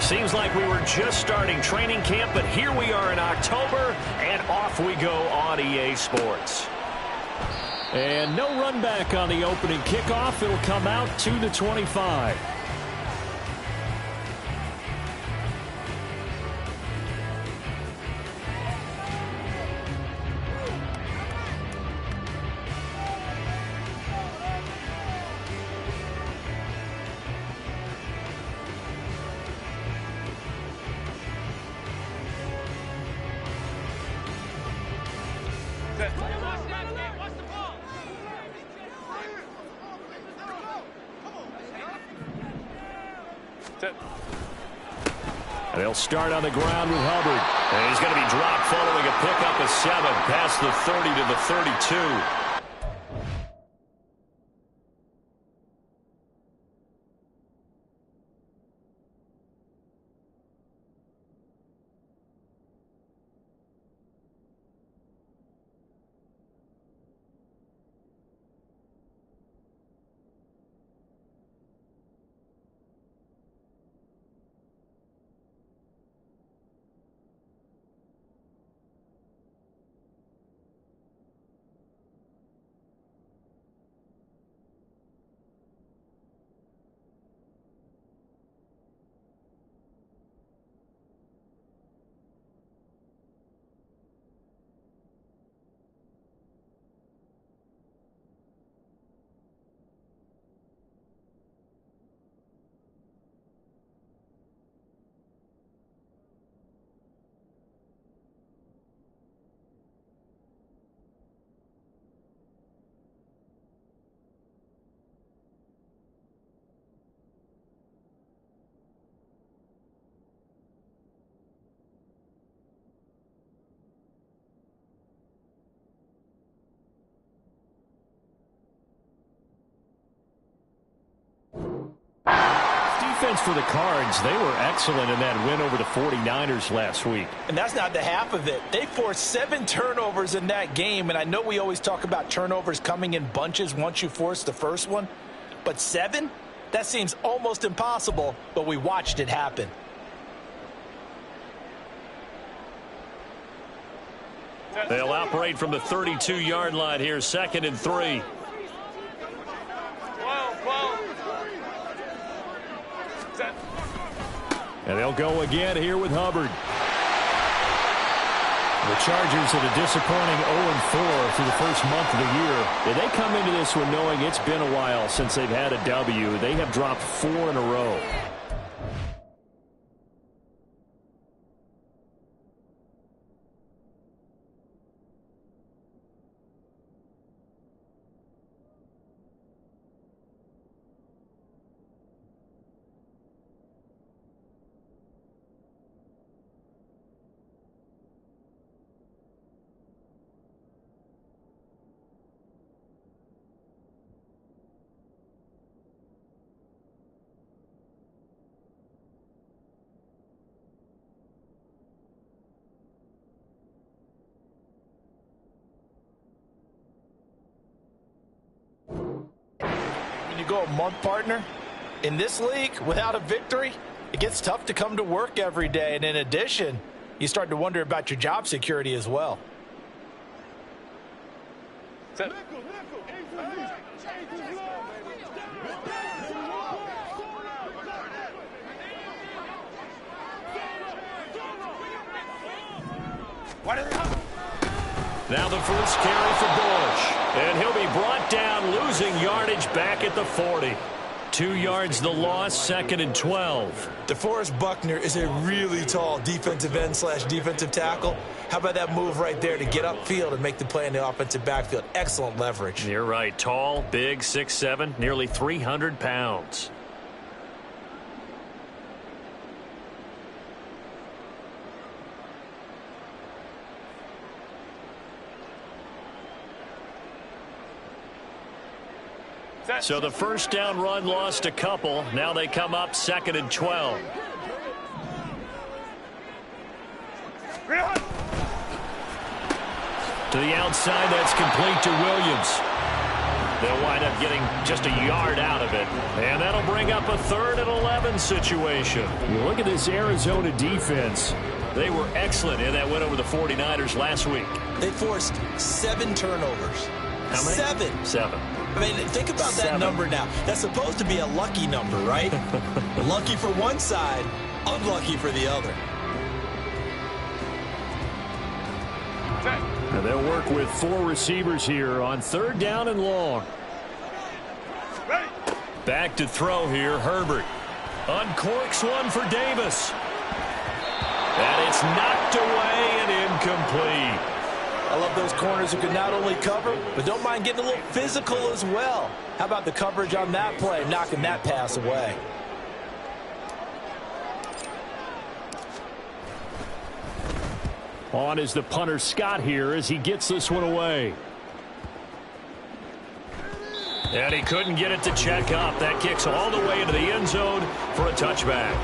Seems like we were just starting training camp, but here we are in October, and off we go on EA Sports. And no run back on the opening kickoff. It'll come out to the 25. And they'll start on the ground with Hubbard. And he's going to be dropped following a pickup of 7 past the 30 to the 32. Defense for the Cards, they were excellent in that win over the 49ers last week. And that's not the half of it. They forced 7 turnovers in that game, and I know we always talk about turnovers coming in bunches once you force the first one, but 7? That seems almost impossible, but we watched it happen. They'll operate from the 32-yard line here, 2nd and 3. And they'll go again here with Hubbard. The Chargers at a disappointing 0-4 through the first month of the year. And they come into this one knowing it's been a while since they've had a W. They have dropped 4 in a row. Go a month, partner. In this league, without a victory, it gets tough to come to work every day. And in addition, you start to wonder about your job security as well. Now the first carry for Bush. And he'll be brought down, losing yardage back at the 40. 2 yards the loss, 2nd and 12. DeForest Buckner is a really tall defensive end / defensive tackle. How about that move right there to get upfield and make the play in the offensive backfield? Excellent leverage. You're right. Tall, big, 6'7", nearly 300 pounds. So the first down run lost a couple. Now they come up 2nd and 12. To the outside, that's complete to Williams. They'll wind up getting just a yard out of it. And that'll bring up a 3rd and 11 situation. You look at this Arizona defense. They were excellent in that win over the 49ers last week. They forced 7 turnovers. How many? 7. I mean, think about that number now. That's supposed to be a lucky number, right? Lucky for one side, unlucky for the other. And they'll work with 4 receivers here on 3rd down and long. Back to throw here, Herbert. Uncorks one for Davis. And it's knocked away and incomplete. I love those corners who can not only cover, but don't mind getting a little physical as well. How about the coverage on that play, knocking that pass away? On is the punter Scott here as he gets this one away. And he couldn't get it to check up. That kicks all the way into the end zone for a touchback.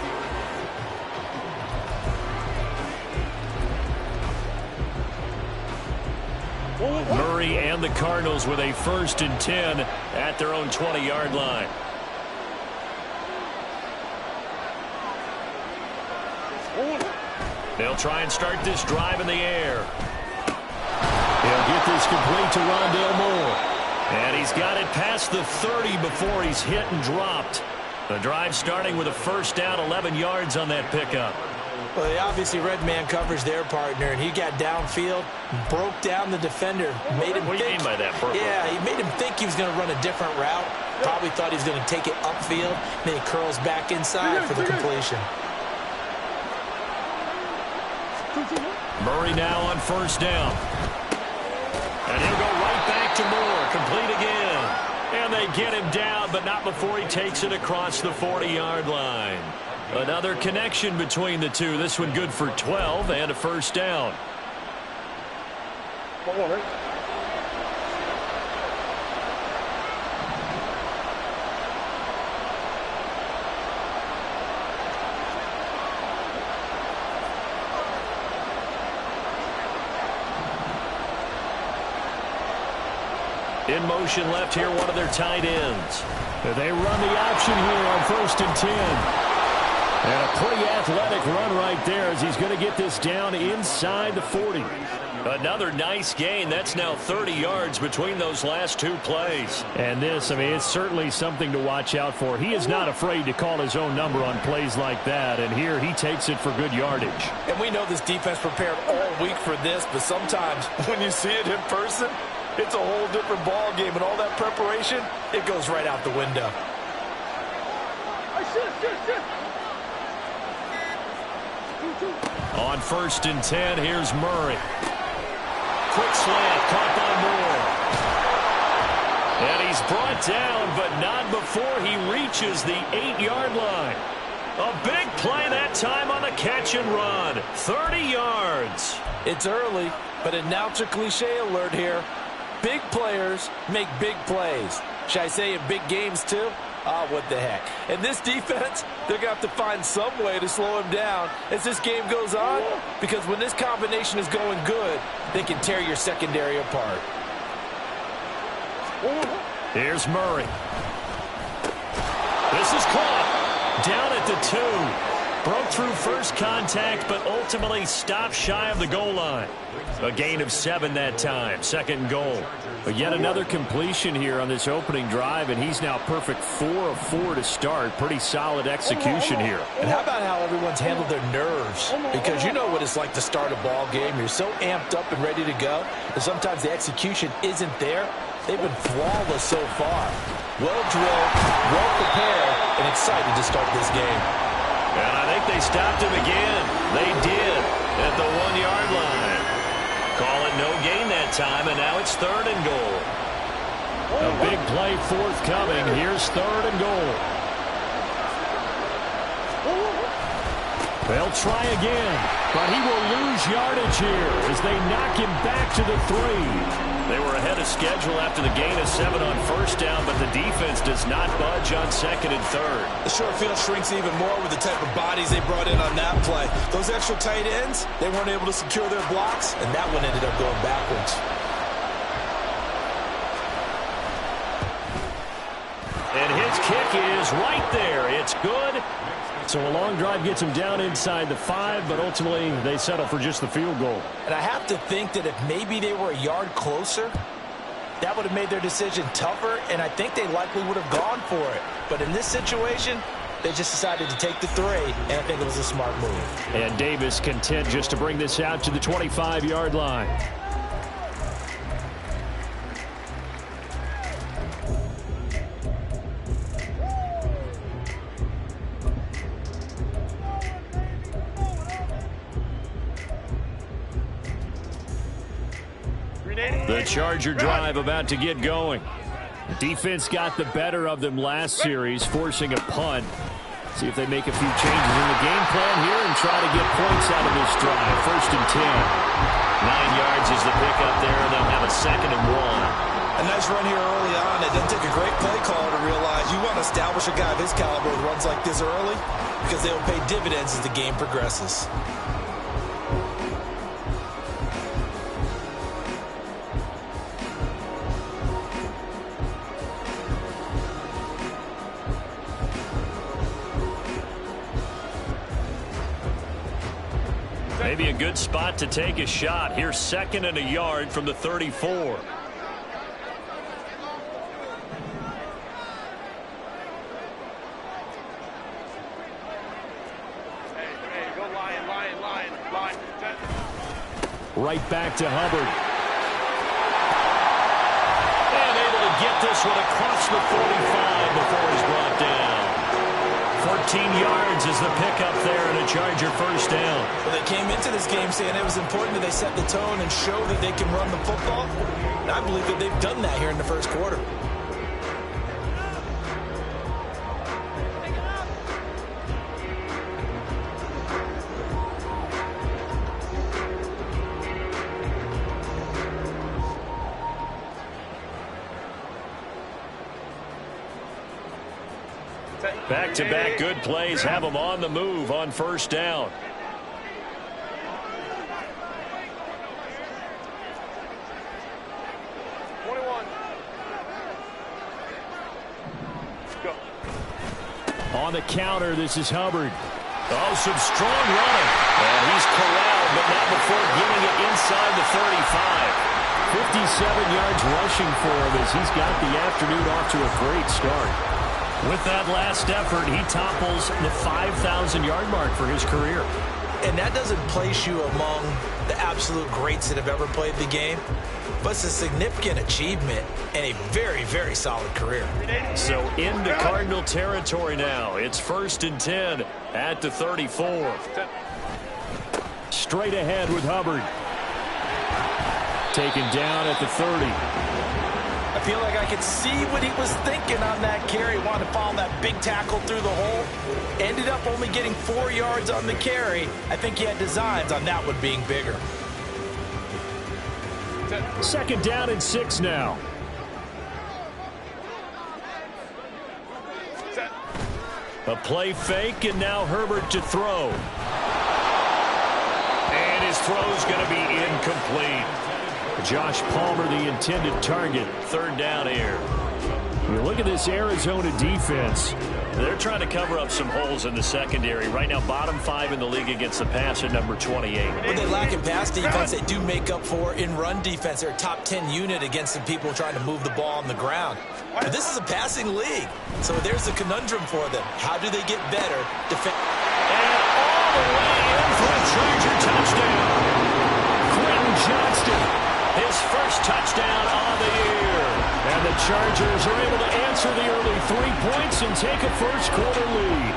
Murray and the Cardinals with a 1st and 10 at their own 20-yard line. They'll try and start this drive in the air. He'll get this complete to Rondale Moore. And he's got it past the 30 before he's hit and dropped. The drive starting with a 1st down, 11 yards on that pickup. Well, they obviously red man coverage their partner, and he got downfield, broke down the defender, made him What do you mean by that, Purple? Yeah, he made him think he was going to run a different route. Probably thought he was going to take it upfield. Then he curls back inside for the completion. Murray now on 1st down. And he'll go right back to Moore. Complete again. And they get him down, but not before he takes it across the 40-yard line. Another connection between the two. This one good for 12 and a 1st down. In motion left here, one of their tight ends. They run the option here on 1st and 10. And a pretty athletic run right there as he's going to get this down inside the 40. Another nice gain. That's now 30 yards between those last 2 plays. And this, I mean, it's certainly something to watch out for. He is not afraid to call his own number on plays like that. And here he takes it for good yardage. And we know this defense prepared all week for this, but sometimes when you see it in person, it's a whole different ball game. And all that preparation, it goes right out the window. On 1st and 10, here's Murray. Quick slant, caught by Moore. And he's brought down, but not before he reaches the 8-yard line. A big play that time on the catch and run. 30 yards. It's early, but announcer cliche alert here. Big players make big plays. Should I say in big games too? Ah, what the heck. And this defense, they're going to have to find some way to slow him down as this game goes on, because when this combination is going good, they can tear your secondary apart. Here's Murray. This is caught. Down at the 2. Broke through first contact, but ultimately stopped shy of the goal line. A gain of 7 that time. 2nd and goal. But yet another completion here on this opening drive, and he's now perfect 4 of 4 to start. Pretty solid execution here. And how about how everyone's handled their nerves? Because you know what it's like to start a ball game. You're so amped up and ready to go, and sometimes the execution isn't there. They've been flawless so far. Well drilled, well prepared, and excited to start this game. And I think they stopped him again. They did at the 1-yard line. Call it no gain that time, and now it's 3rd and goal. A big play forthcoming. Here's 3rd and goal. They'll try again, but he will lose yardage here as they knock him back to the 3. They were ahead of schedule after the gain of 7 on 1st down, but the defense does not budge on 2nd and 3rd. The short field shrinks even more with the type of bodies they brought in on that play. Those extra tight ends, they weren't able to secure their blocks, and that one ended up going backwards. right there. It's good. So a long drive gets him down inside the 5, but ultimately they settle for just the field goal. And I have to think that if maybe they were a yard closer, that would have made their decision tougher, and I think they likely would have gone for it. But in this situation, they just decided to take the 3, and I think it was a smart move. And Davis content just to bring this out to the 25-yard line. The Charger drive about to get going. The defense got the better of them last series, forcing a punt. See if they make a few changes in the game plan here and try to get points out of this drive. 1st and 10. 9 yards is the pickup there, and they'll have a 2nd and 1. A nice run here early on. It doesn't take a great play caller to realize you want to establish a guy of his caliber with runs like this early because they will pay dividends as the game progresses. Maybe a good spot to take a shot. Here's 2nd and a yard from the 34. Right back to Hubbard. And able to get this one across the 45 before he's brought down. 14 yards is the pickup there, and a Charger 1st down. Well, they came into this game saying it was important that they set the tone and show that they can run the football. And I believe that they've done that here in the 1st quarter. Back-to-back good plays have them on the move on 1st down. On the counter, this is Hubbard. Oh, some strong running. And he's corralled, but not before getting it inside the 35. 57 yards rushing for him as he's got the afternoon off to a great start. With that last effort, he topples the 5,000-yard mark for his career. And that doesn't place you among the absolute greats that have ever played the game, but it's a significant achievement and a very, very solid career. So into Cardinal territory now. It's 1st and 10 at the 34. Straight ahead with Hubbard. Taken down at the 30. I feel like I could see what he was thinking on that carry. Wanted to follow that big tackle through the hole. Ended up only getting 4 yards on the carry. I think he had designs on that one being bigger. 2nd down and 6 now. A play fake, and now Herbert to throw. And his throw's going to be incomplete. Josh Palmer, the intended target. 3rd down here. You look at this Arizona defense. They're trying to cover up some holes in the secondary. Right now, bottom 5 in the league against the pass at number 28. When they lack in pass defense, they do make up for in run defense. They're a top 10 unit against the people trying to move the ball on the ground. But this is a passing league, so there's a conundrum for them. How do they get better? And all the way in for a Charger touchdown. Quentin Johnston. His 1st touchdown of the year. And the Chargers are able to answer the early 3 points and take a 1st quarter lead.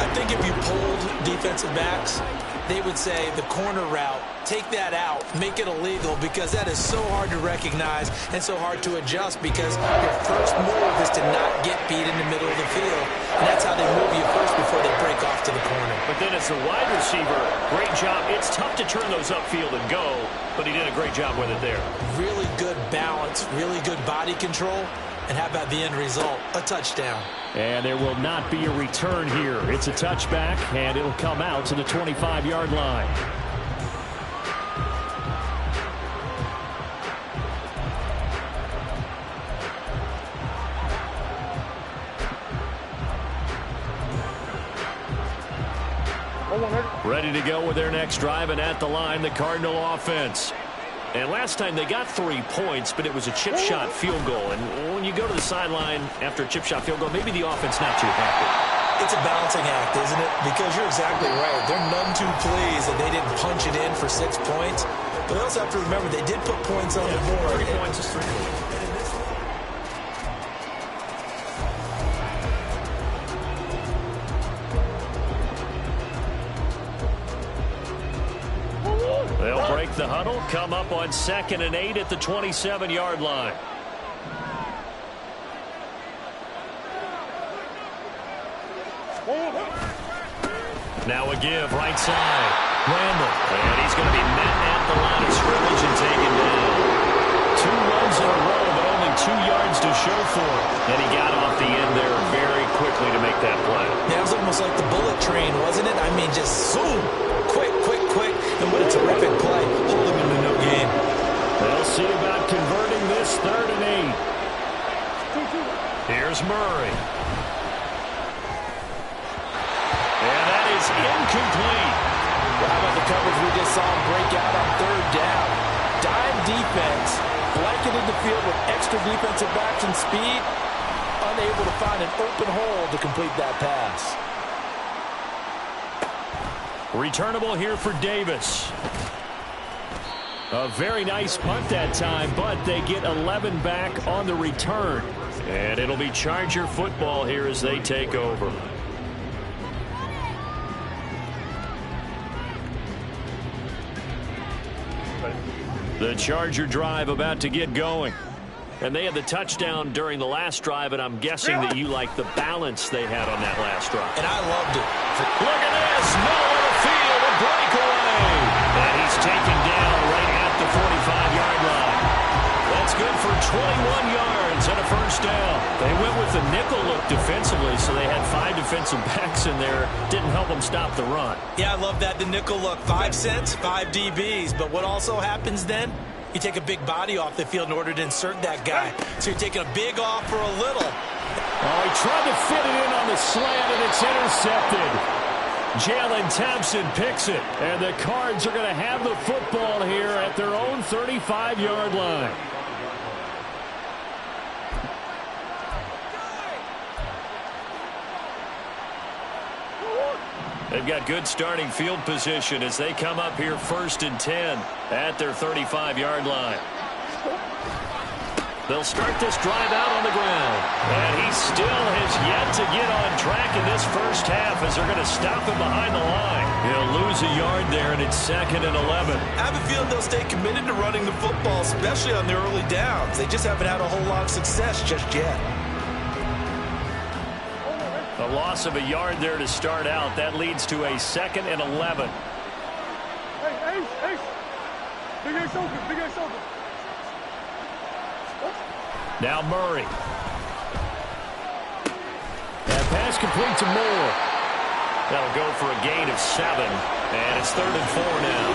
I think if you polled defensive backs, they would say the corner route, take that out, make it illegal, because that is so hard to recognize and so hard to adjust, because your first move is to not get beat in the middle of the field. And that's how they move you first before they break off to the corner. But then as a wide receiver, great job. It's tough to turn those upfield and go, but he did a great job with it there. Really good balance, really good body control. And how about the end result? A touchdown. And there will not be a return here. It's a touchback, and it'll come out to the 25-yard line. Ready to go with their next drive, and at the line, the Cardinal offense. And last time they got 3 points, but it was a chip shot field goal. And when you go to the sideline after a chip shot field goal, maybe the offense not too happy. It's a balancing act, isn't it? Because you're exactly right. They're none too pleased that they didn't punch it in for 6 points. But they also have to remember they did put points on the board. 3 points is 3 points. They'll break the huddle, come up on 2nd and 8 at the 27-yard line. Now a give, right side. Randall. And he's going to be met at the line of scrimmage and taken down. 2 runs in a row, but only 2 yards to show for it. And he got off the end there very quickly to make that play. Yeah, it was almost like the bullet train, wasn't it? I mean, just zoom. Quick, quick, quick. And what a terrific play. Hold him into no gain. They'll see about converting this 3rd and 8. Here's Murray. And that is incomplete. Well, how about the coverage we just saw him break out on 3rd down? Dime defense, blanketed the field with extra defensive backs and speed, unable to find an open hole to complete that pass. Returnable here for Davis. A very nice punt that time, but they get 11 back on the return. And it'll be Charger football here as they take over. The Charger drive about to get going. And they had the touchdown during the last drive, and I'm guessing that you like the balance they had on that last drive. And I loved it. Look at this. Middle of the field, a breakaway. And he's taken down right at the 45-yard line. That's good for 21 yards and a first down. They went with the nickel look defensively, so they had 5 defensive backs in there. Didn't help them stop the run. Yeah, I love that, the nickel look. 5 cents, 5 DBs. But what also happens then? You take a big body off the field in order to insert that guy. So you're taking a big off for a little. Oh, he tried to fit it in on the slant, and it's intercepted. Jalen Thompson picks it, and the Cards are going to have the football here at their own 35-yard line. They've got good starting field position as they come up here 1st and 10 at their 35-yard line. They'll start this drive out on the ground. And he still has yet to get on track in this first half as they're going to stop him behind the line. He'll lose a yard there, and it's 2nd and 11. I have a feeling they'll stay committed to running the football, especially on the early downs. They just haven't had a whole lot of success just yet. A loss of a yard there to start out. That leads to a 2nd and 11. Big Ace open. Now Murray. That pass complete to Moore. That'll go for a gain of 7. And it's 3rd and 4 now.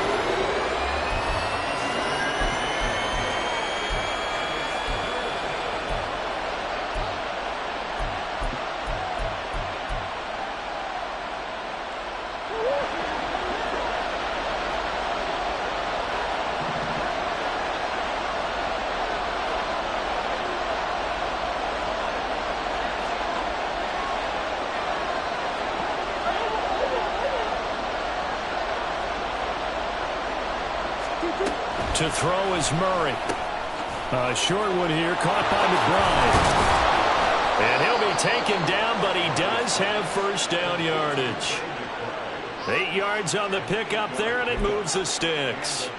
To throw is Murray. A short one here, caught by McBride. And he'll be taken down, but he does have first down yardage. 8 yards on the pickup there, and it moves the sticks.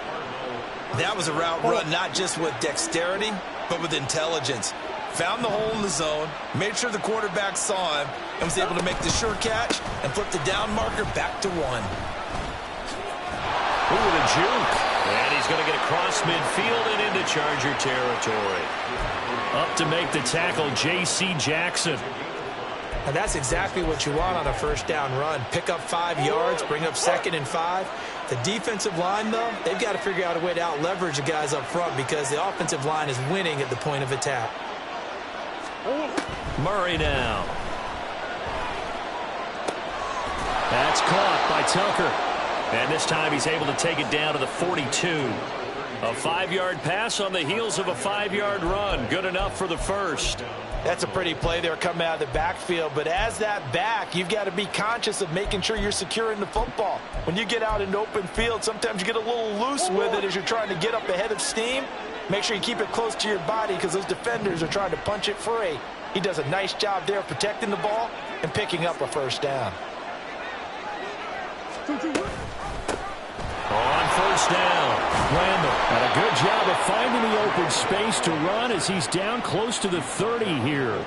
That was a route run, not just with dexterity, but with intelligence. Found the hole in the zone, made sure the quarterback saw him, and was able to make the sure catch and flip the down marker back to 1. Ooh, the juke. And he's going to get across midfield and into Charger territory. Up to make the tackle, J.C. Jackson. And that's exactly what you want on a first down run. Pick up 5 yards, bring up 2nd and 5. The defensive line, though, they've got to figure out a way to out-leverage the guys up front because the offensive line is winning at the point of attack. Murray now. That's caught by by Tucker. And this time he's able to take it down to the 42. A 5-yard pass on the heels of a 5-yard run. Good enough for the first. That's a pretty play there coming out of the backfield. But as that back, you've got to be conscious of making sure you're securing the football. When you get out in open field, sometimes you get a little loose with it as you're trying to get up ahead of steam. Make sure you keep it close to your body because those defenders are trying to punch it free. He does a nice job there of protecting the ball and picking up a first down. On first down, Randall had a good job of finding the open space to run as he's down close to the 30 here.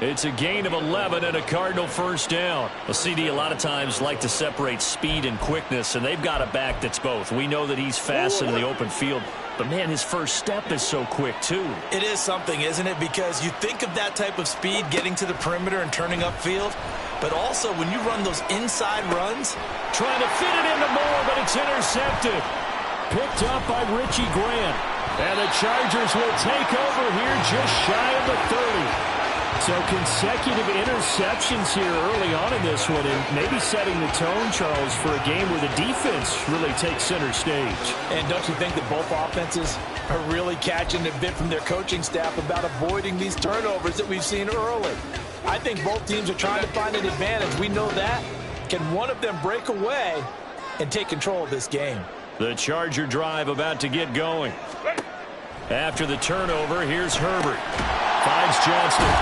It's a gain of 11 and a Cardinal first down. Well, CD a lot of times like to separate speed and quickness, and they've got a back that's both. We know that he's fast in the open field, but, man, his first step is so quick, too. It is something, isn't it? Because you think of that type of speed getting to the perimeter and turning upfield, but also when you run those inside runs. Trying to fit it into Moore, but it's intercepted. Picked up by Richie Grant. And the Chargers will take over here just shy of the 30. So consecutive interceptions here early on in this one, and maybe setting the tone, Charles, for a game where the defense really takes center stage. And don't you think that both offenses are really catching a bit from their coaching staff about avoiding these turnovers that we've seen early? I think both teams are trying to find an advantage. We know that. Can one of them break away and take control of this game? The Charger drive about to get going. After the turnover, here's Herbert. Finds Johnston.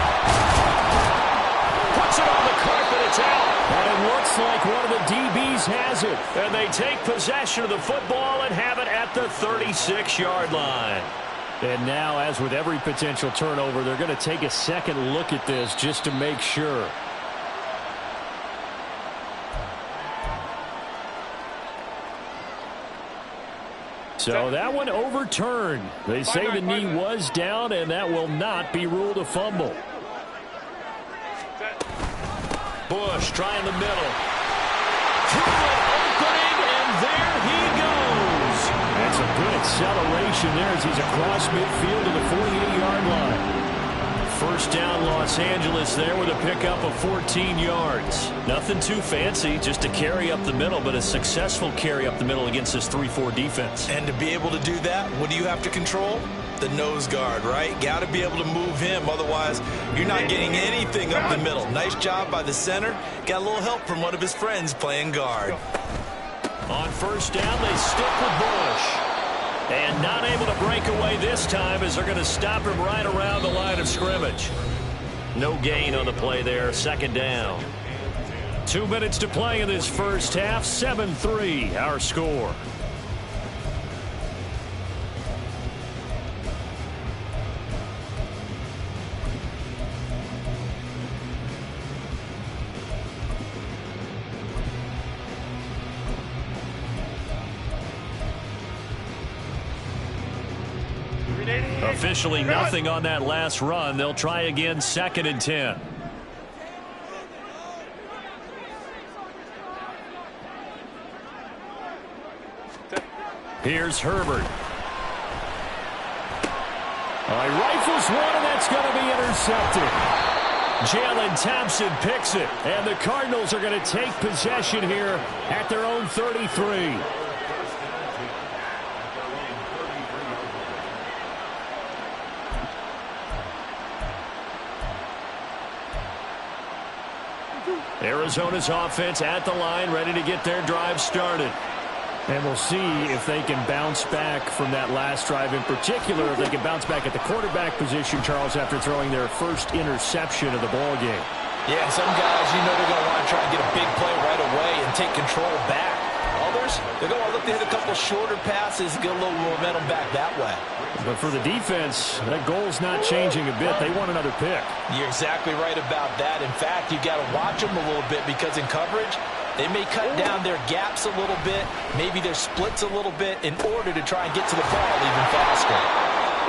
Puts it on the carpet. It's out. And it looks like one of the DBs has it. And they take possession of the football and have it at the 36-yard line. And now, as with every potential turnover, they're going to take a second look at this just to make sure. So that one overturned. They say the knee was down, and that will not be ruled a fumble. Bush trying the middle. Through an opening, and there he goes. That's a good acceleration there as he's across midfield to the 48-yard line. First down, Los Angeles there with a pickup of 14 yards. Nothing too fancy, just a carry up the middle, but a successful carry up the middle against this 3-4 defense. And to be able to do that, what do you have to control? The nose guard, right? Got to be able to move him, otherwise you're not getting anything up the middle. Nice job by the center. Got a little help from one of his friends playing guard. On first down, they stick with Bush. And not able to break away this time as they're going to stop him right around the line of scrimmage. No gain on the play there, second down. 2 minutes to play in this first half, 7-3 our score. Officially nothing on that last run. They'll try again, 2nd and 10. Here's Herbert. He rifles one, and that's going to be intercepted. Jalen Thompson picks it, and the Cardinals are going to take possession here at their own 33. Arizona's offense at the line, ready to get their drive started. And we'll see if they can bounce back from that last drive in particular, if they can bounce back at the quarterback position, Charles, after throwing their first interception of the ball game. Yeah, some guys, you know they're going to want to try and get a big play right away and take control back. Others, they're going to look to hit a couple shorter passes, get a little momentum back that way. But for the defense, that goal's not changing a bit. They want another pick. You're exactly right about that. In fact, you've got to watch them a little bit because in coverage, they may cut down their gaps a little bit, maybe their splits a little bit in order to try and get to the ball even faster.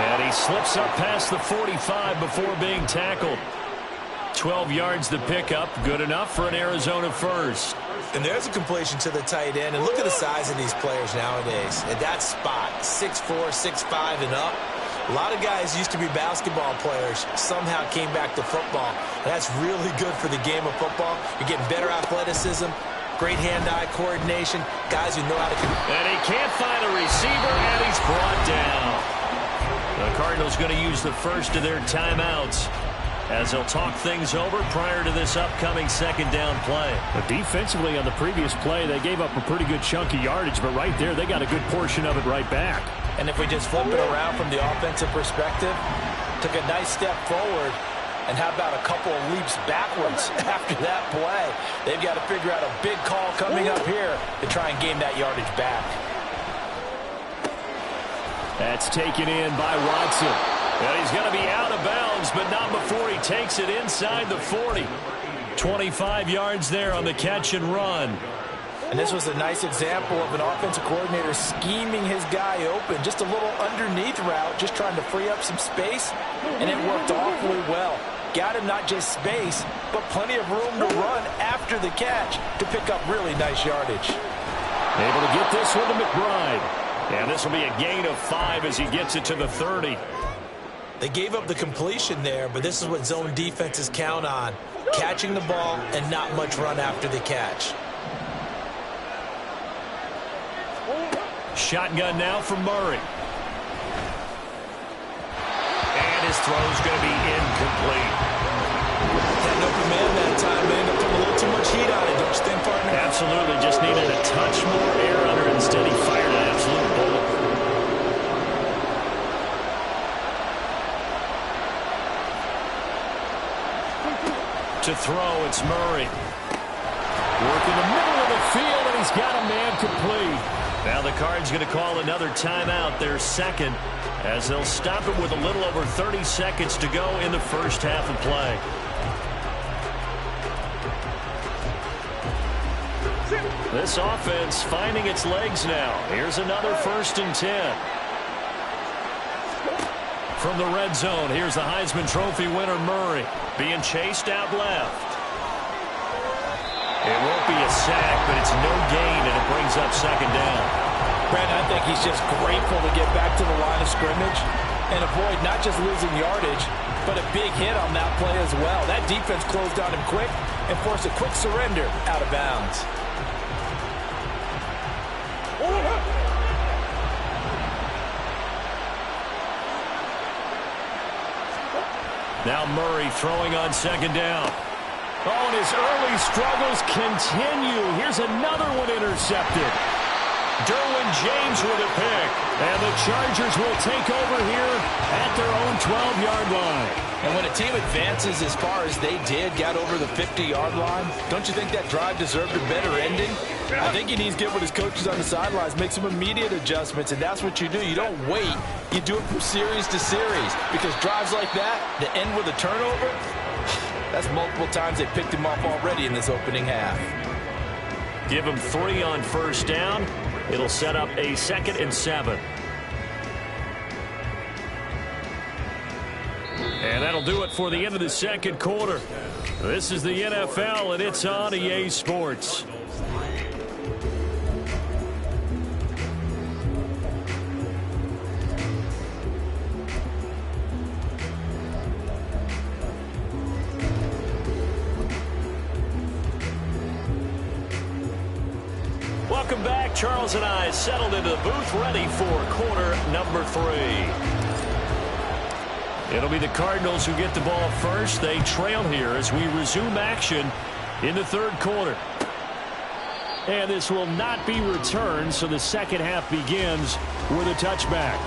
And he slips up past the 45 before being tackled. 12 yards the pickup, good enough for an Arizona first. And there's a completion to the tight end. And look at the size of these players nowadays. At that spot, 6'4", 6'5", and up. A lot of guys used to be basketball players, somehow came back to football. And that's really good for the game of football. You're getting better athleticism, Great hand-eye coordination. Guys who know how to... And he can't find a receiver, and he's brought down. The Cardinals going to use the first of their timeouts as they'll talk things over prior to this upcoming second down play. But defensively on the previous play, they gave up a pretty good chunk of yardage, but right there, they got a good portion of it right back. And if we just flip it around from the offensive perspective, took a nice step forward, and how about a couple of leaps backwards after that play? They've got to figure out a big call coming up here to try and gain that yardage back. That's taken in by Watson. Well, he's going to be out of bounds, but not before he takes it inside the 40. 25 yards there on the catch and run. And this was a nice example of an offensive coordinator scheming his guy open. Just a little underneath route, just trying to free up some space, and it worked awfully well. Got him not just space, but plenty of room to run after the catch to pick up really nice yardage. Able to get this one to McBride. And this will be a gain of 5 as he gets it to the 30. They gave up the completion there, but this is what zone defenses count on. Catching the ball and not much run after the catch. Shotgun now from Murray. And his throw's going to be incomplete. Had no command that time, man. They put a little too much heat on it, don't you think, partner? Absolutely. Just needed a touch more air under it. Instead, he fired an absolute bullet. To throw, it's Murray. Work in the middle of the field, and he's got a man complete. Now the Cards going to call another timeout, their second, as they'll stop it with a little over 30 seconds to go in the first half of play. This offense finding its legs now. Here's another 1st and 10. From the red zone, here's the Heisman Trophy winner Murray being chased out left. It won't be a sack, but it's no gain, and it brings up second down. Brandon, I think he's just grateful to get back to the line of scrimmage and avoid not just losing yardage, but a big hit on that play as well. That defense closed on him quick and forced a quick surrender out of bounds. Now Murray throwing on second down. Oh, and his early struggles continue. Here's another one intercepted. Derwin James with a pick. And the Chargers will take over here at their own 12-yard line. And when a team advances as far as they did, got over the 50-yard line, don't you think that drive deserved a better ending? I think he needs to get with his coaches on the sidelines, make some immediate adjustments, and that's what you do. You don't wait. You do it from series to series, because drives like that end with a turnover, that's multiple times they picked him off already in this opening half. Give him 3 on first down. It'll set up a 2nd and 7. And that'll do it for the end of the second quarter. This is the NFL, and it's on EA Sports. Welcome back. Charles and I settled into the booth, ready for quarter number 3. It'll be the Cardinals who get the ball first. They trail here as we resume action in the third quarter. And this will not be returned, so the second half begins with a touchback.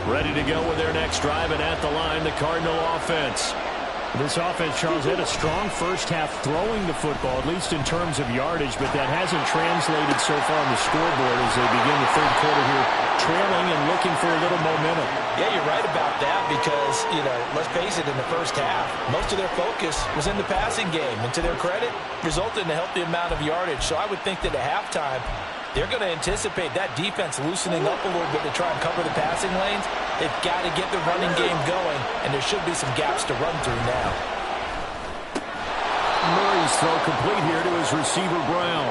Ready to go with their next drive, and at the line, the Cardinal offense. This offense, Charles, had a strong first half throwing the football, at least in terms of yardage, but that hasn't translated so far on the scoreboard as they begin the third quarter here, trailing and looking for a little momentum. Yeah, you're right about that because, let's face it, in the first half, most of their focus was in the passing game, and to their credit, resulted in a healthy amount of yardage. So I would think that at halftime, they're going to anticipate that defense loosening up a little bit to try and cover the passing lanes. They've got to get the running game going, and there should be some gaps to run through now. Murray's throw complete here to his receiver, Brown.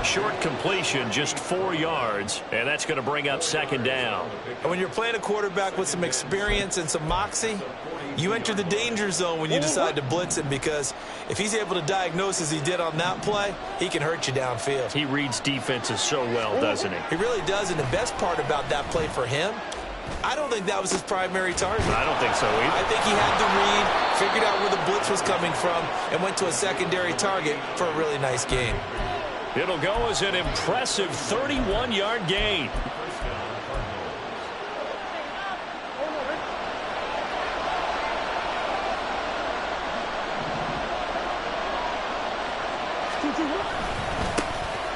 Short completion, just 4 yards, and that's going to bring up second down. And when you're playing a quarterback with some experience and some moxie, you enter the danger zone when you decide to blitz him, because if he's able to diagnose as he did on that play, he can hurt you downfield. He reads defenses so well, doesn't he? He really does, and the best part about that play for him, I don't think that was his primary target. I don't think so either. I think he had the read, figured out where the blitz was coming from, and went to a secondary target for a really nice gain. It'll go as an impressive 31-yard gain.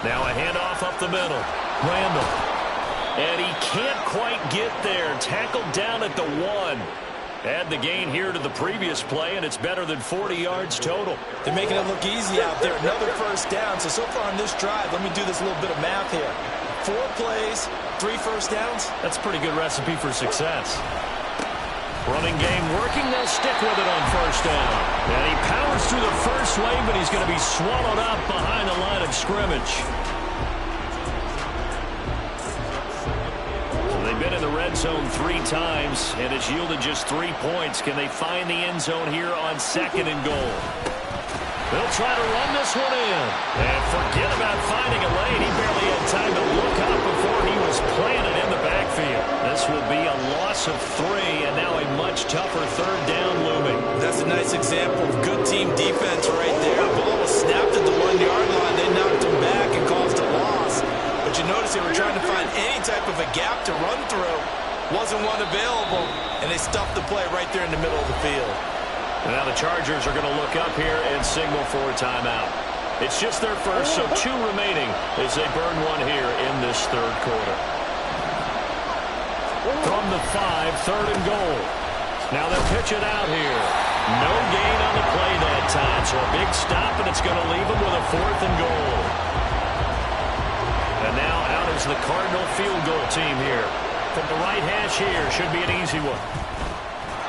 Now a handoff up the middle. Randall. And he can't quite get there. Tackled down at the 1. Add the gain here to the previous play, and it's better than 40 yards total. They're making it look easy out there. Another first down. So far on this drive, let me do this little bit of math here. 4 plays, 3 first downs. That's a pretty good recipe for success. Running game working. They'll stick with it on first down. And he powers through the first wave, but he's going to be swallowed up behind the line of scrimmage. They've been in the red zone 3 times, and it's yielded just 3 points. Can they find the end zone here on 2nd and goal? They'll try to run this one in. And forget about finding a lane. He barely had time to look up before he was planted in the backfield. This will be a loss of 3, and now a much tougher 3rd down looming. That's a nice example of good team defense right there. The ball was snapped at the 1-yard line. They knocked him back and caused a loss. But you notice they were trying to find any type of a gap to run through. Wasn't one available, and they stuffed the play right there in the middle of the field. And now the Chargers are going to look up here and signal for a timeout. It's just their first, so 2 remaining as they burn one here in this 3rd quarter. From the 5, 3rd and goal. Now they'll pitch it out here. No gain on the play that time, so a big stop, and it's going to leave them with a 4th and goal. And now out is the Cardinal field goal team here. From the right hash here, should be an easy one.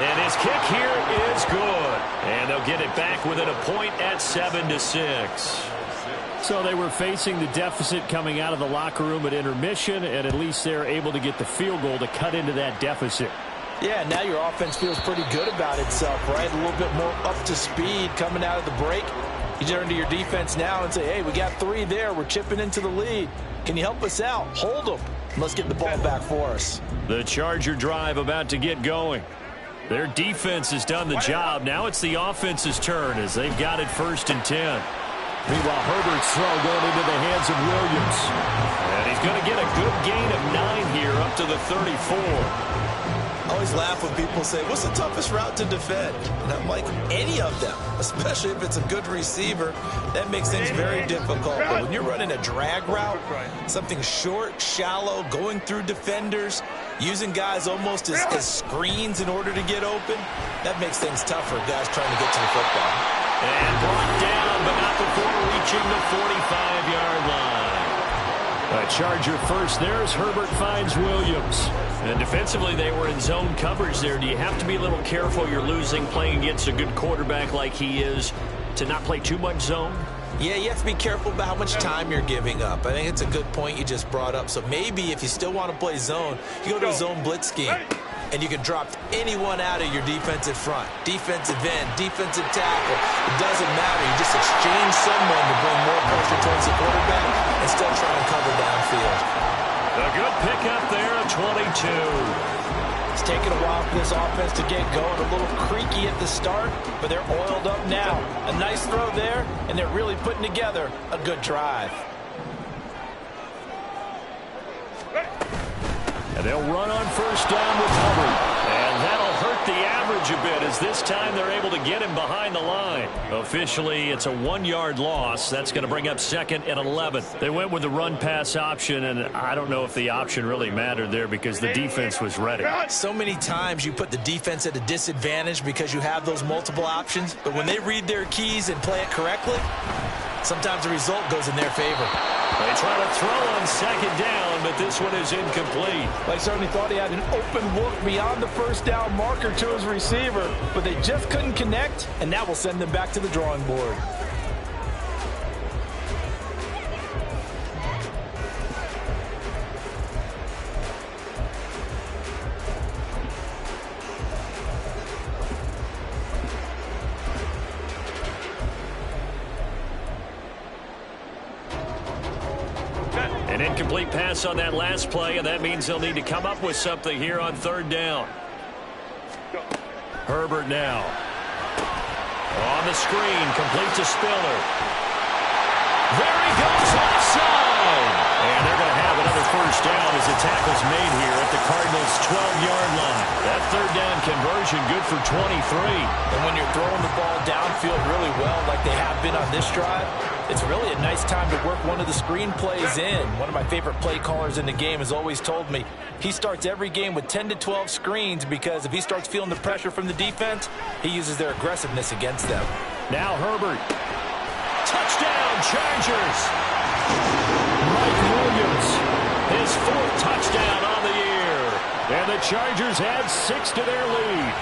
And his kick here is good. And they'll get it back within a point at 7-6. So they were facing the deficit coming out of the locker room at intermission, and at least they're able to get the field goal to cut into that deficit. Yeah, now your offense feels pretty good about itself, right? A little bit more up to speed coming out of the break. You turn to your defense now and say, hey, we got 3 there. We're chipping into the lead. Can you help us out? Hold them. Let's get the ball back for us. The Charger drive about to get going. Their defense has done the job. Now it's the offense's turn as they've got it 1st and 10. Meanwhile, Herbert's throw going into the hands of Williams. And he's going to get a good gain of 9 here up to the 34. I always laugh when people say, what's the toughest route to defend? And I'm like, any of them, especially if it's a good receiver. That makes things very difficult. But when you're running a drag route, something short, shallow, going through defenders, using guys almost as screens in order to get open, that makes things tougher, guys trying to get to the football. And brought down, but not before reaching the 45-yard line. A Charger first there as Herbert finds Williams. And defensively, they were in zone coverage there. Do you have to be a little careful? You're losing, playing against a good quarterback like he is, to not play too much zone? Yeah, you have to be careful about how much time you're giving up. I think it's a good point you just brought up. So maybe if you still want to play zone, you go to a zone blitz scheme. And you can drop anyone out of your defensive front. Defensive end, defensive tackle. It doesn't matter. You just exchange someone to bring more pressure towards the quarterback and still try and cover downfield. A good pickup there at 22. It's taken a while for this offense to get going. A little creaky at the start, but they're oiled up now. A nice throw there, and they're really putting together a good drive. And they'll run on first down with Hubbard. And that'll hurt the average a bit as this time they're able to get him behind the line. Officially, it's a 1-yard loss. That's going to bring up 2nd and 11. They went with the run-pass option, and I don't know if the option really mattered there because the defense was ready. So many times you put the defense at a disadvantage because you have those multiple options. But when they read their keys and play it correctly, sometimes the result goes in their favor. They try to throw on 2nd down, but this one is incomplete. They certainly thought he had an open look beyond the first down marker to his receiver, but they just couldn't connect, and that will send them back to the drawing board. Incomplete pass on that last play, and that means they'll need to come up with something here on third down. Herbert now. On the screen, complete to Spiller. There he goes, offside! And they're going to have another first down as the tackle's made here at the Cardinals' 12-yard line. That third down conversion good for 23. And when you're throwing the ball downfield really well like they have been on this drive, it's really a nice time to work one of the screen plays in. One of my favorite play callers in the game has always told me he starts every game with 10 to 12 screens because if he starts feeling the pressure from the defense, he uses their aggressiveness against them. Now Herbert. Touchdown, Chargers! Mike Williams, his 4th touchdown on the year. And the Chargers add 6 to their lead.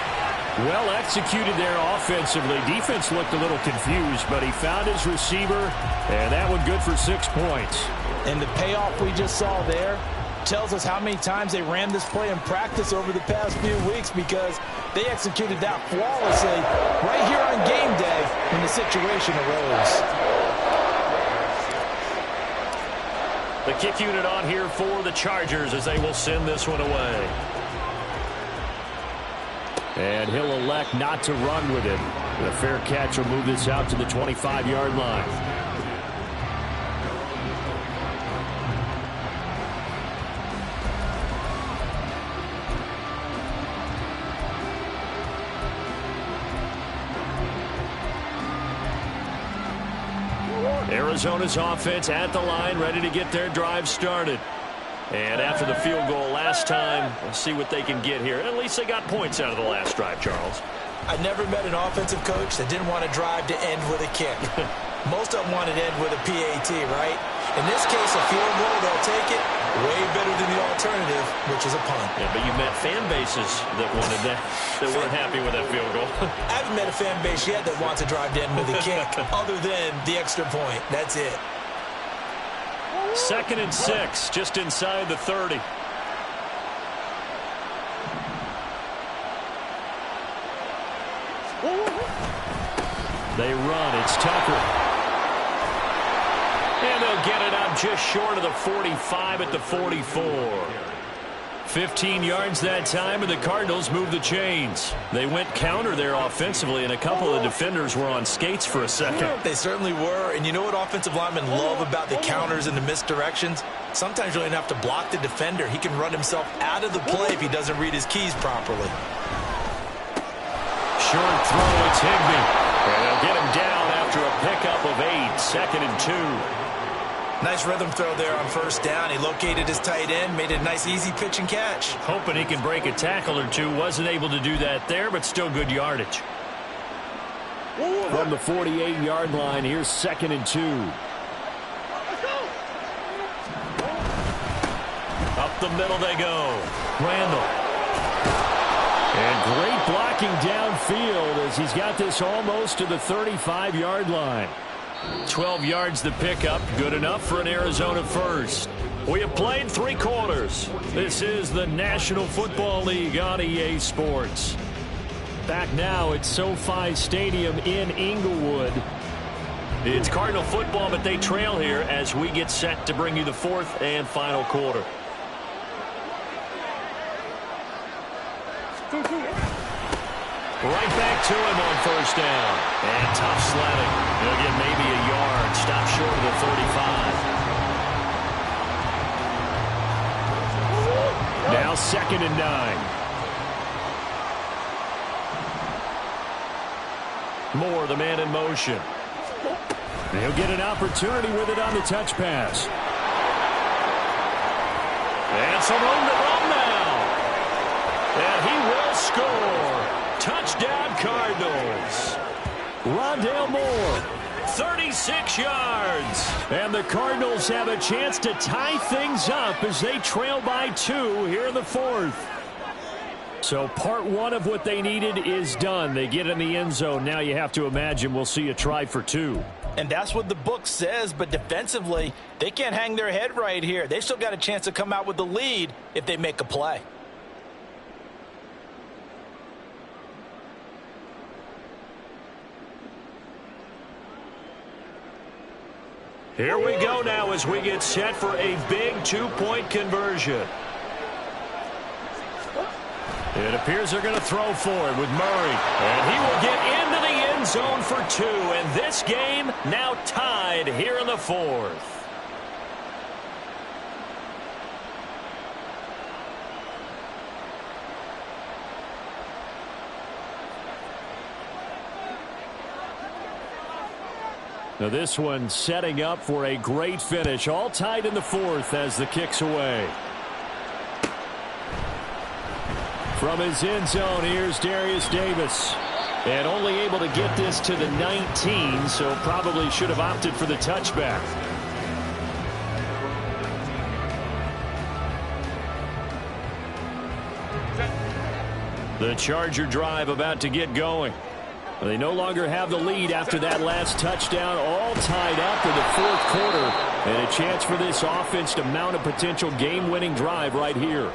Well executed there offensively. Defense looked a little confused, but he found his receiver, and that one good for 6 points. And the payoff we just saw there tells us how many times they ran this play in practice over the past few weeks because they executed that flawlessly right here on game day when the situation arose. The kick unit on here for the Chargers as they will send this one away. And he'll elect not to run with it. The fair catch will move this out to the 25-yard line. Arizona's offense at the line, ready to get their drive started. And after the field goal last time, we'll see what they can get here. At least they got points out of the last drive, Charles. I never met an offensive coach that didn't want to drive to end with a kick. Most of them wanted to end with a PAT, right? In this case, a field goal, they'll take it. Way better than the alternative, which is a punt. Yeah, but you've met fan bases that wanted that, that weren't happy with that field goal. I haven't met a fan base yet that wants to drive to end with a kick, other than the extra point. That's it. 2nd and 6, just inside the 30. They run. It's Tucker. And they'll get it up just short of the 45 at the 44. 15 yards that time, and the Cardinals move the chains. They went counter there offensively, and a couple of defenders were on skates for a second. They certainly were, and you know what offensive linemen love about the counters and the misdirections? Sometimes you don't even have to block the defender. He can run himself out of the play if he doesn't read his keys properly. Short throw, it's Higbee. And they'll get him down after a pickup of 8, 2nd and 2. Nice rhythm throw there on first down. He located his tight end, made a nice easy pitch and catch. Hoping he can break a tackle or two. Wasn't able to do that there, but still good yardage. From the 48-yard line, here's 2nd and 2. Up the middle they go. Randall. And great blocking downfield as he's got this almost to the 35-yard line. 12 yards the pickup. Good enough for an Arizona first. We have played 3 quarters. This is the National Football League on EA Sports. Back now at SoFi Stadium in Inglewood. It's Cardinal football, but they trail here as we get set to bring you the 4th and final quarter. Right back to him on first down. And tough sledding. He'll get maybe a yard. Stop short of the 35. Now 2nd and 9. Moore, the man in motion. He'll get an opportunity with it on the touch pass. And some room to run now. And he will score. Touchdown, Cardinals. Rondale Moore. 36 yards. And the Cardinals have a chance to tie things up as they trail by 2 here in the 4th. So part 1 of what they needed is done. They get in the end zone. Now you have to imagine we'll see a try for 2. And that's what the book says, but defensively, they can't hang their head right here. They still got a chance to come out with the lead if they make a play. Here we go now as we get set for a big 2-point conversion. It appears they're going to throw forward with Murray. And he will get into the end zone for 2. And this game now tied here in the 4th. Now this one setting up for a great finish. All tied in the 4th as the kick's away. From his end zone, here's Darius Davis. And only able to get this to the 19, so probably should have opted for the touchback. The Charger drive about to get going. They no longer have the lead after that last touchdown, all tied up in the 4th quarter. And a chance for this offense to mount a potential game-winning drive right here.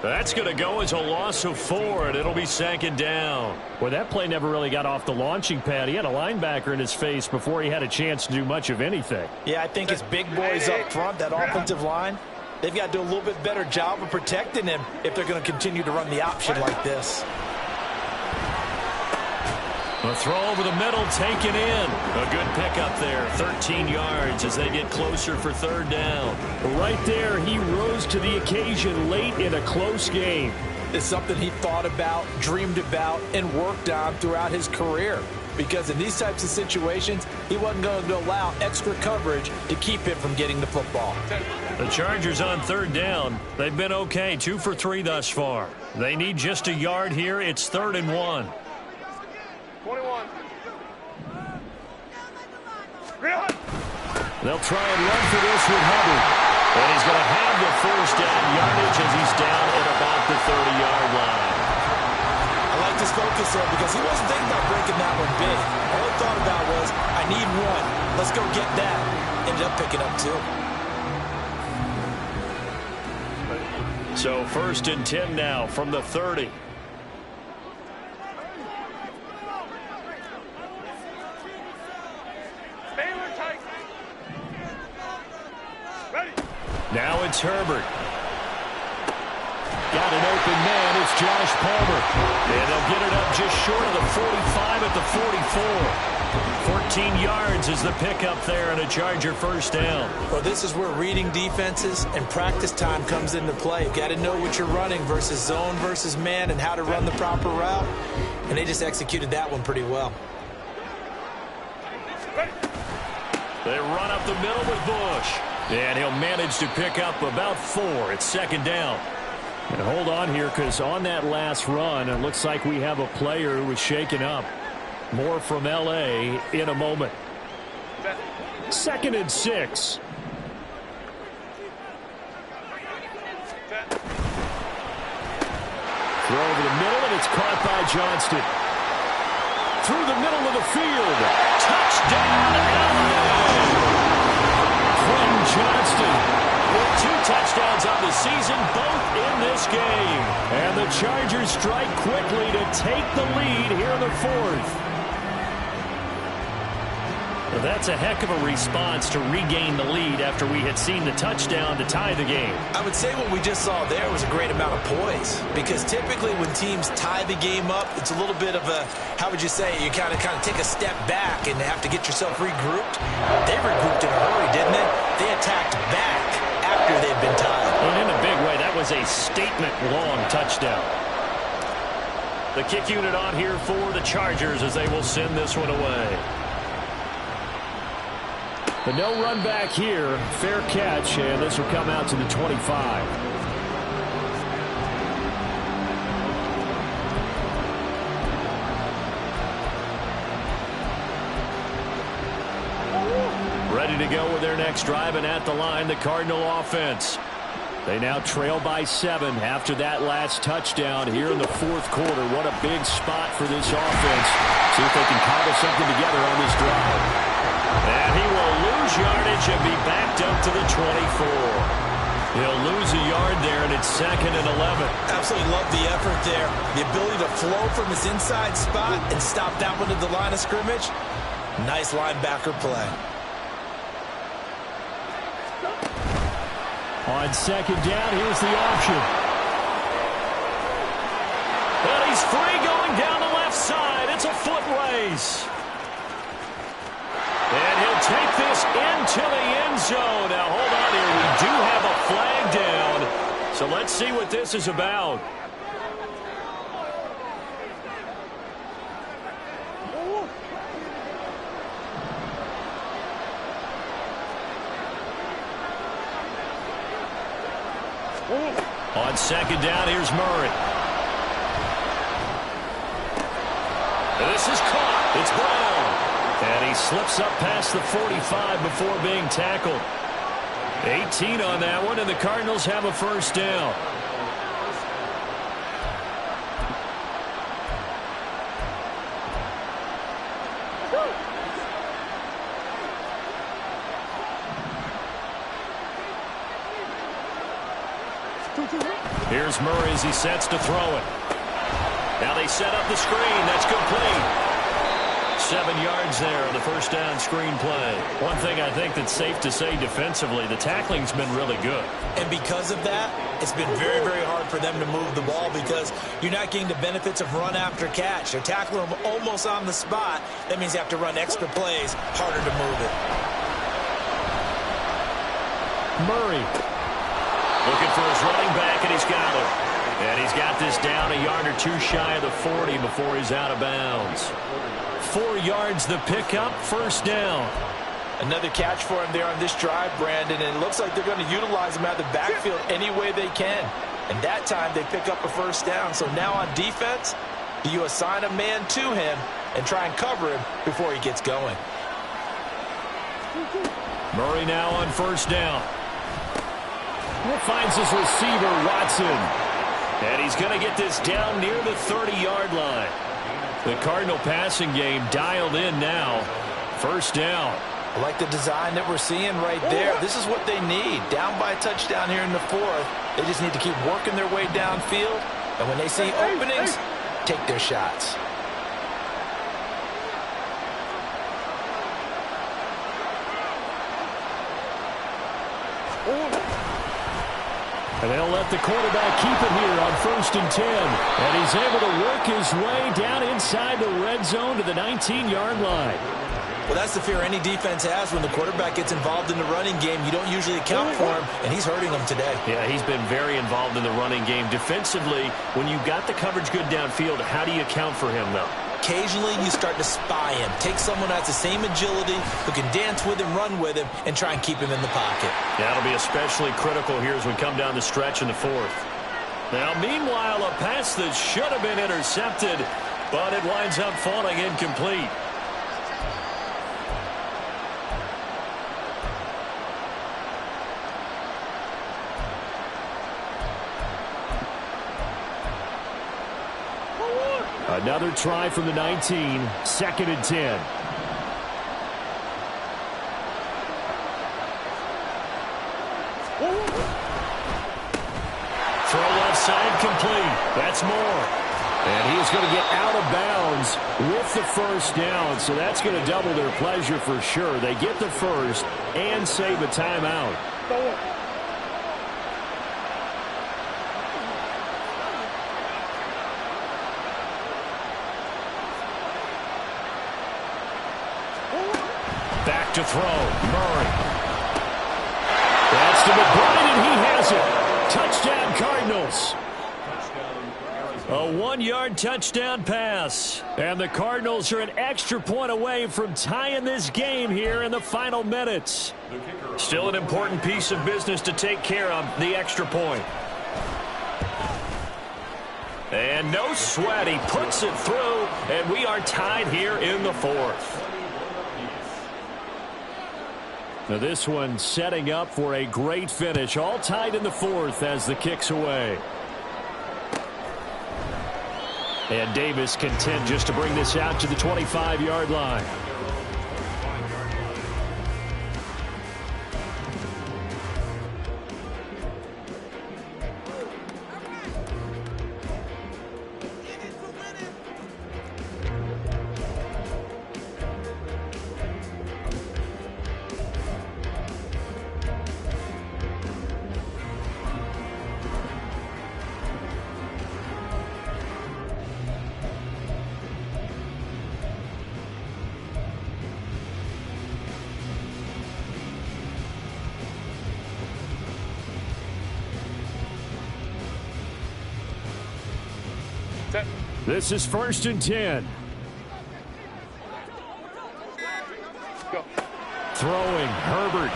That's going to go as a loss of 4, and it'll be 2nd down. Well, that play never really got off the launching pad. He had a linebacker in his face before he had a chance to do much of anything. Yeah, I think his big boys up front, that offensive line, they've got to do a little bit better job of protecting him if they're going to continue to run the option like this. A throw over the middle, taken in. A good pickup there, 13 yards as they get closer for 3rd down. Right there, he rose to the occasion late in a close game. It's something he thought about, dreamed about, and worked on throughout his career. Because in these types of situations, he wasn't going to allow extra coverage to keep him from getting the football. The Chargers on 3rd down. They've been okay, 2 for 3 thus far. They need just a yard here. It's 3rd and 1. 21. They'll try and run for this with Hubbard. And he's going to have the 1st down yardage as he's down at about the 30-yard line. I like his focus there because he wasn't thinking about breaking that one big. All he thought about was, I need 1. Let's go get that. Ended up picking up 2. So 1st and 10 now from the 30. Now it's Herbert. Got an open man. It's Josh Palmer. And they'll get it up just short of the 45 at the 44. 14 yards is the pickup there and a Charger 1st down. Well, this is where reading defenses and practice time comes into play. You've got to know what you're running versus zone versus man and how to run the proper route. And they just executed that one pretty well. They run up the middle with Bush. And he'll manage to pick up about 4. It's 2nd down. And hold on here, because on that last run, it looks like we have a player who was shaken up. More from L.A. in a moment. 2nd and 6. Throw over the middle, and it's caught by Johnston. Through the middle of the field. Touchdown, L.A. Quentin Johnston with 2 touchdowns on the season, both in this game. And the Chargers strike quickly to take the lead here in the 4th. Well, that's a heck of a response to regain the lead after we had seen the touchdown to tie the game. I would say what we just saw there was a great amount of poise, because typically when teams tie the game up, it's a little bit of a, how would you say, you kind of take a step back and have to get yourself regrouped. They regrouped in a hurry, didn't they? They attacked back after they'd been tied. And in a big way, that was a statement-long touchdown. The kick unit on here for the Chargers as they will send this one away. But no run back here. Fair catch, and this will come out to the 25. Ready to go with their next drive, and at the line, the Cardinal offense. They now trail by 7 after that last touchdown here in the 4th quarter. What a big spot for this offense. See if they can cobble something together on this drive. And he will lose yardage and be backed up to the 24. He'll lose a yard there, and it's 2nd and 11. Absolutely love the effort there. The ability to flow from his inside spot and stop that one at the line of scrimmage. Nice linebacker play. On second down, here's the option. And he's free going down the left side. It's a foot race. And he'll take this into the end zone. Now, hold on here. We do have a flag down. So let's see what this is about. On second down, here's Murray. This is caught. It's Brown. And he slips up past the 45 before being tackled. 18 on that one, and the Cardinals have a first down. Here's Murray as he sets to throw it. Now they set up the screen. That's complete. 7 yards there on the first down screen play. One thing I think that's safe to say defensively, the tackling's been really good. And because of that, it's been very, very hard for them to move the ball because you're not getting the benefits of run after catch. They're tackling them almost on the spot. That means you have to run extra plays, harder to move it. Murray. Looking for his running back, and he's got it. And he's got this down a yard or two shy of the 40 before he's out of bounds. 4 yards the pickup, first down. Another catch for him there on this drive, Brandon, and it looks like they're going to utilize him out of the backfield any way they can. And that time they pick up a first down. So now on defense, do you assign a man to him and try and cover him before he gets going? Murray now on first down. Finds his receiver, Watson. And he's going to get this down near the 30-yard line. The Cardinal passing game dialed in now. First down. I like the design that we're seeing right there. This is what they need. Down by a touchdown here in the fourth. They just need to keep working their way downfield. And when they see openings, take their shots. And they'll let the quarterback keep it here on 1st and 10. And he's able to work his way down inside the red zone to the 19-yard line. Well, that's the fear any defense has when the quarterback gets involved in the running game. You don't usually account for him, and he's hurting them today. Yeah, he's been very involved in the running game. Defensively, when you've got the coverage good downfield, how do you account for him, though? Occasionally, you start to spy him. Take someone who has the same agility, who can dance with him, run with him, and try and keep him in the pocket. That'll be especially critical here as we come down the stretch in the fourth. Now, meanwhile, a pass that should have been intercepted, but it winds up falling incomplete. Another try from the 19, 2nd and 10. Throw left side complete. That's Moore. And he is going to get out of bounds with the first down, so that's going to double their pleasure for sure. They get the first and save a timeout. Back to throw. Murray. That's to McBride, and he has it. Touchdown, Cardinals. A 1-yard touchdown pass. And the Cardinals are an extra point away from tying this game here in the final minutes. Still an important piece of business to take care of, the extra point. And no sweat. He puts it through, and we are tied here in the fourth. Now this one setting up for a great finish. All tied in the fourth as the kick's away. And Davis content just to bring this out to the 25-yard line. Set. This is 1st and 10. Go. Throwing, Herbert.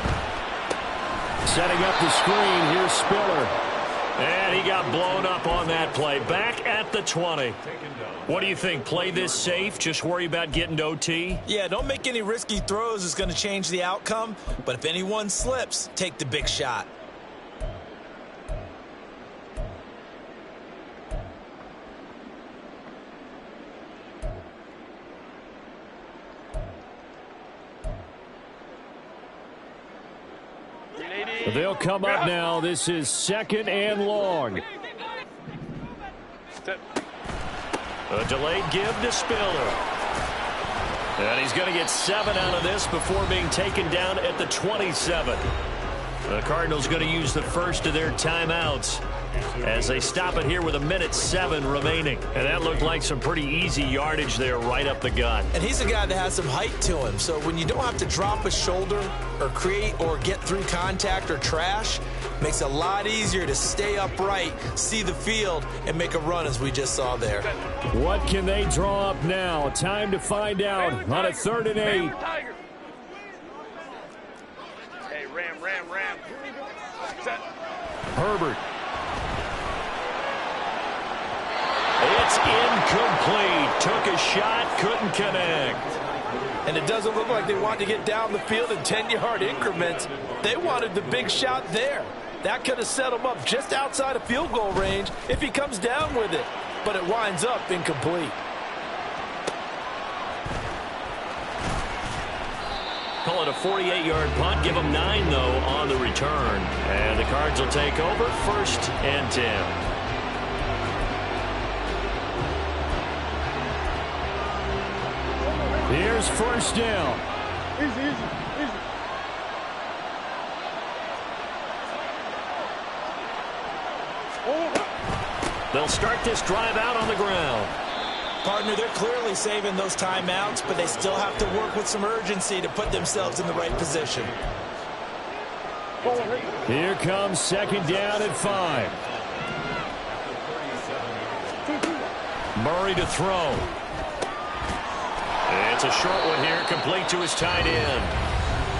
Setting up the screen, here's Spiller. And he got blown up on that play. Back at the 20. What do you think? Play this safe? Just worry about getting to OT? Yeah, don't make any risky throws. It's going to change the outcome. But if anyone slips, take the big shot. They'll come up now. This is 2nd and long. Set. A delayed give to Spiller. And he's going to get 7 out of this before being taken down at the 27. The Cardinals going to use the first of their timeouts as they stop it here with 1:07 remaining. And that looked like some pretty easy yardage there right up the gut. And he's a guy that has some height to him. So when you don't have to drop a shoulder or create or get through contact or trash, makes it a lot easier to stay upright, see the field, and make a run as we just saw there. What can they draw up now? Time to find out on a 3rd and 8. Tiger. Hey, ram. Set. Herbert. It's incomplete. Took a shot, couldn't connect. And it doesn't look like they want to get down the field in 10-yard increments. They wanted the big shot there. That could have set him up just outside of field goal range if he comes down with it. But it winds up incomplete. Call it a 48-yard punt. Give them 9, though, on the return. And the Cards will take over 1st and 10. Here's 1st down. Easy. They'll start this drive out on the ground. Partner, they're clearly saving those timeouts, but they still have to work with some urgency to put themselves in the right position. Here comes 2nd down and 5. Murray to throw. It's a short one here, complete to his tight end.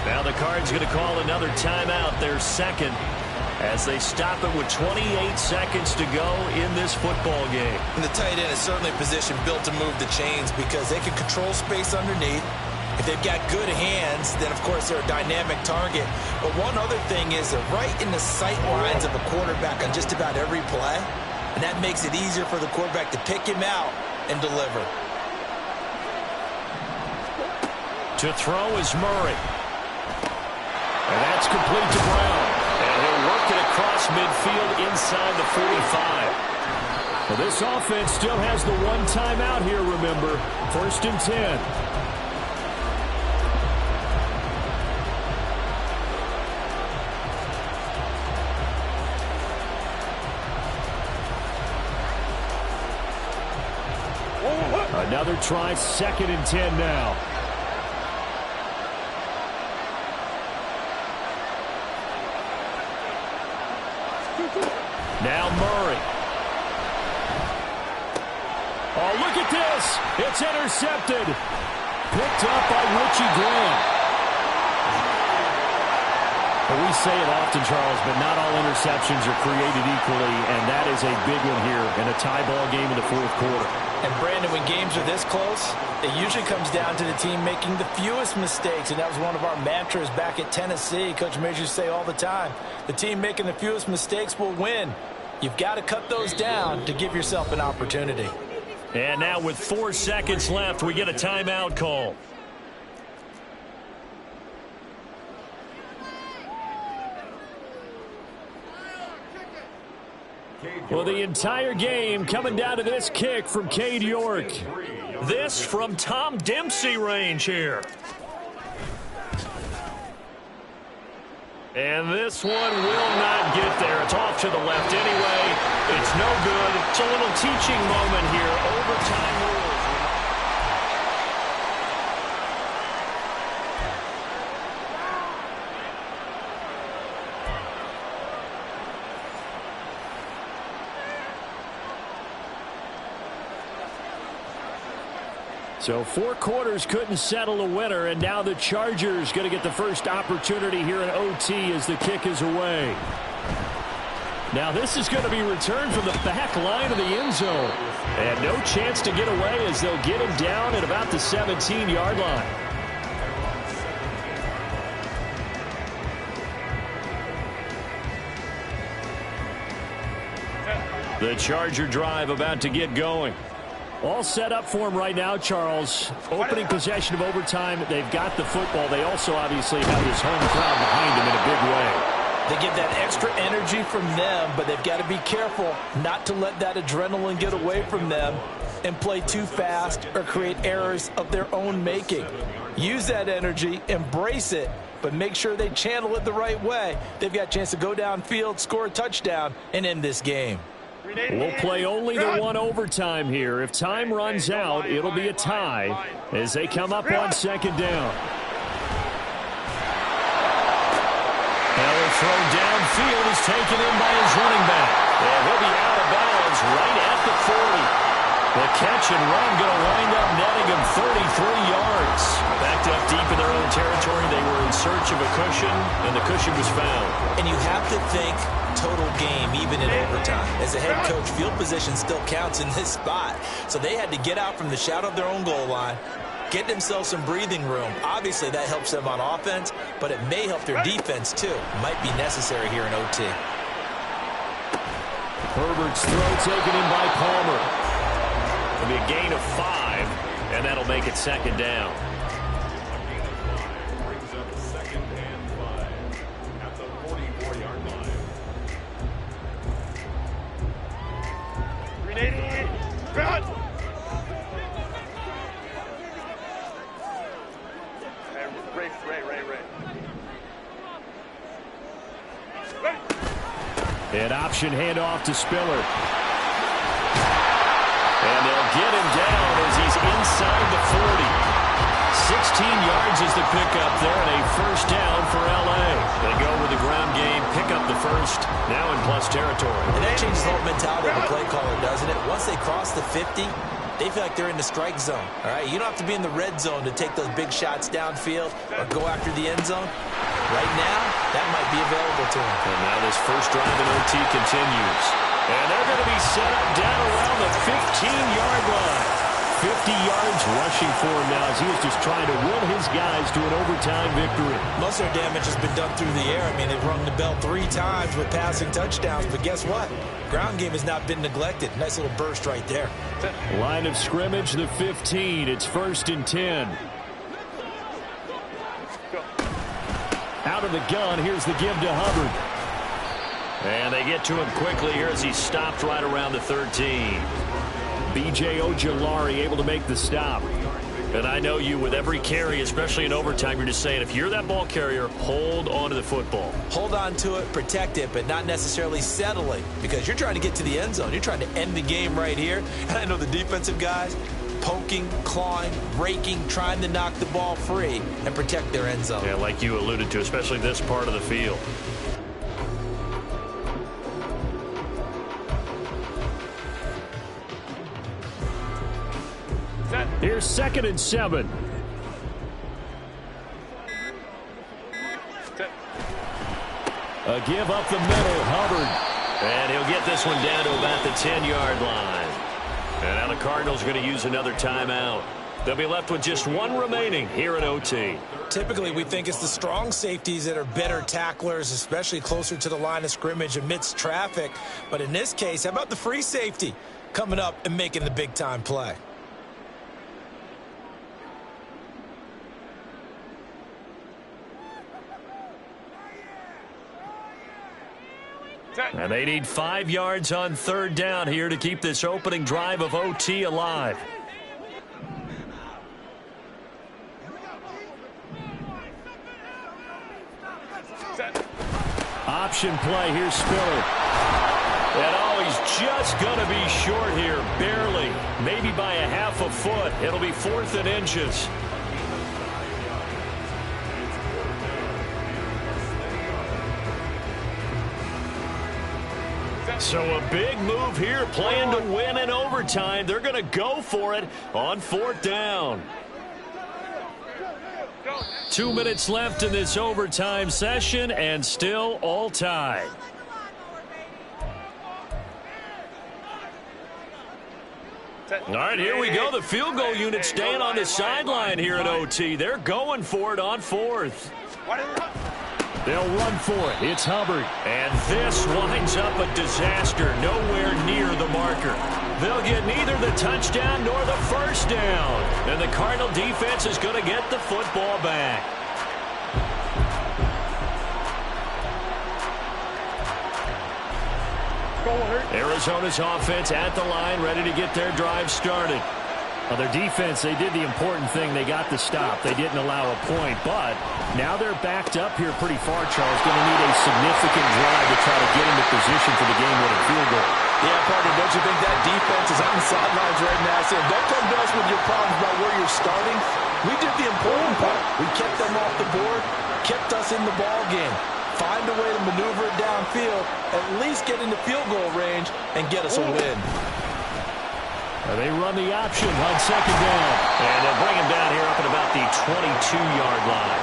Now the Cards going to call another timeout, their 2nd, as they stop it with 28 seconds to go in this football game. And the tight end is certainly a position built to move the chains because they can control space underneath. If they've got good hands, then, of course, they're a dynamic target. But one other thing is they're right in the sight lines of a quarterback on just about every play, and that makes it easier for the quarterback to pick him out and deliver. To throw is Murray. And that's complete to Brown. And he'll work it across midfield inside the 45. Well, this offense still has the one timeout here, remember. 1st and 10. Another try, 2nd and 10 now. Now Murray. Oh, look at this. It's intercepted. Picked up by Richie Grant. Well, we say it often, Charles, but not all interceptions are created equally, and that is a big one here in a tie ball game in the 4th quarter. And, Brandon, when games are this close, it usually comes down to the team making the fewest mistakes, and that was one of our mantras back at Tennessee. Coach Mears used to say all the time, the team making the fewest mistakes will win. You've got to cut those down to give yourself an opportunity. And now with 4 seconds left, we get a timeout call. Well, the entire game coming down to this kick from Cade York. This from Tom Dempsey range here. And this one will not get there. It's off to the left anyway. It's no good. It's a little teaching moment here. Overtime rules. So 4 quarters couldn't settle a winner, and now the Chargers going to get the first opportunity here in OT as the kick is away. Now this is going to be returned from the back line of the end zone. And no chance to get away as they'll get him down at about the 17-yard line. The Charger drive about to get going. All set up for him right now, Charles. Opening possession of overtime. They've got the football. They also obviously have this home crowd behind them in a big way. They get that extra energy from them, but they've got to be careful not to let that adrenaline get away from them and play too fast or create errors of their own making. Use that energy, embrace it, but make sure they channel it the right way. They've got a chance to go downfield, score a touchdown, and end this game. We'll play only the one overtime here. If time runs out, it'll be a tie as they come up on second down. Heller throw downfield is taken in by his running back. And he'll be out of bounds right at the 40. The catch and run going to wind up netting him 33 yards. Backed up deep in their own territory. They were in search of a cushion, and the cushion was found. And you have to think total game, even in overtime. As a head coach, field position still counts in this spot. So they had to get out from the shadow of their own goal line, get themselves some breathing room. Obviously, that helps them on offense, but it may help their defense, too. Might be necessary here in OT. Herbert's throw taken in by Palmer. It'll be a gain of 5, and that'll make it second down. Brings up second and 5 at the 44-yard line. 380. Run. An option handoff to Spiller. And they'll get him down as he's inside the 40. 16 yards is the pickup there, and a first down for L.A. They go with the ground game, pick up the first, now in plus territory. And that changes the whole mentality of the play caller, doesn't it? Once they cross the 50, they feel like they're in the strike zone. All right, you don't have to be in the red zone to take those big shots downfield or go after the end zone. Right now, that might be available to them. And now this first drive in OT continues. And they're going to be set up down around the 15-yard line. 50 yards rushing for him now as he is just trying to will his guys to an overtime victory. Most of their damage has been done through the air. I mean, they've rung the bell 3 times with passing touchdowns, but guess what? Ground game has not been neglected. Nice little burst right there. Line of scrimmage, the 15. It's 1st and 10. Out of the gun, here's the give to Hubbard. And they get to him quickly here as he's stopped right around the 13. B.J. Ojulari able to make the stop. And I know you, with every carry, especially in overtime, you're just saying, if you're that ball carrier, hold on to the football. Hold on to it, protect it, but not necessarily settling, because you're trying to get to the end zone. You're trying to end the game right here. And I know the defensive guys, poking, clawing, raking, trying to knock the ball free and protect their end zone. Yeah, like you alluded to, especially this part of the field. Here's 2nd and 7. A give up the middle, Hubbard. And he'll get this one down to about the 10-yard line. And now the Cardinals are going to use another timeout. They'll be left with just 1 remaining here in OT. Typically, we think it's the strong safeties that are better tacklers, especially closer to the line of scrimmage amidst traffic. But in this case, how about the free safety coming up and making the big-time play? And they need 5 yards on 3rd down here to keep this opening drive of OT alive. Option play, here's Spiller. And oh, he's just going to be short here, barely. Maybe by a half a foot. It'll be 4th and inches. So a big move here, playing to win in overtime. They're going to go for it on 4th down. 2 minutes left in this overtime session, and still all tied. All right, here we go. The field goal unit staying on the sideline here at OT. They're going for it on 4th. They'll run for it. It's Hubbard. And this winds up a disaster. Nowhere near the marker. They'll get neither the touchdown nor the first down. And the Cardinal defense is going to get the football back. Arizona's offense at the line, ready to get their drive started. On their defense, they did the important thing. They got the stop. They didn't allow a point, but now they're backed up here pretty far, Charles. Going to need a significant drive to try to get into position for the game-winning field goal. Yeah, partner, don't you think that defense is on the sidelines right now saying, don't come to us with your problems about where you're starting. We did the important part. We kept them off the board, kept us in the ball game. Find a way to maneuver it downfield, at least get into field goal range, and get us a win. They run the option on 2nd down. And they'll bring him down here up at about the 22-yard line.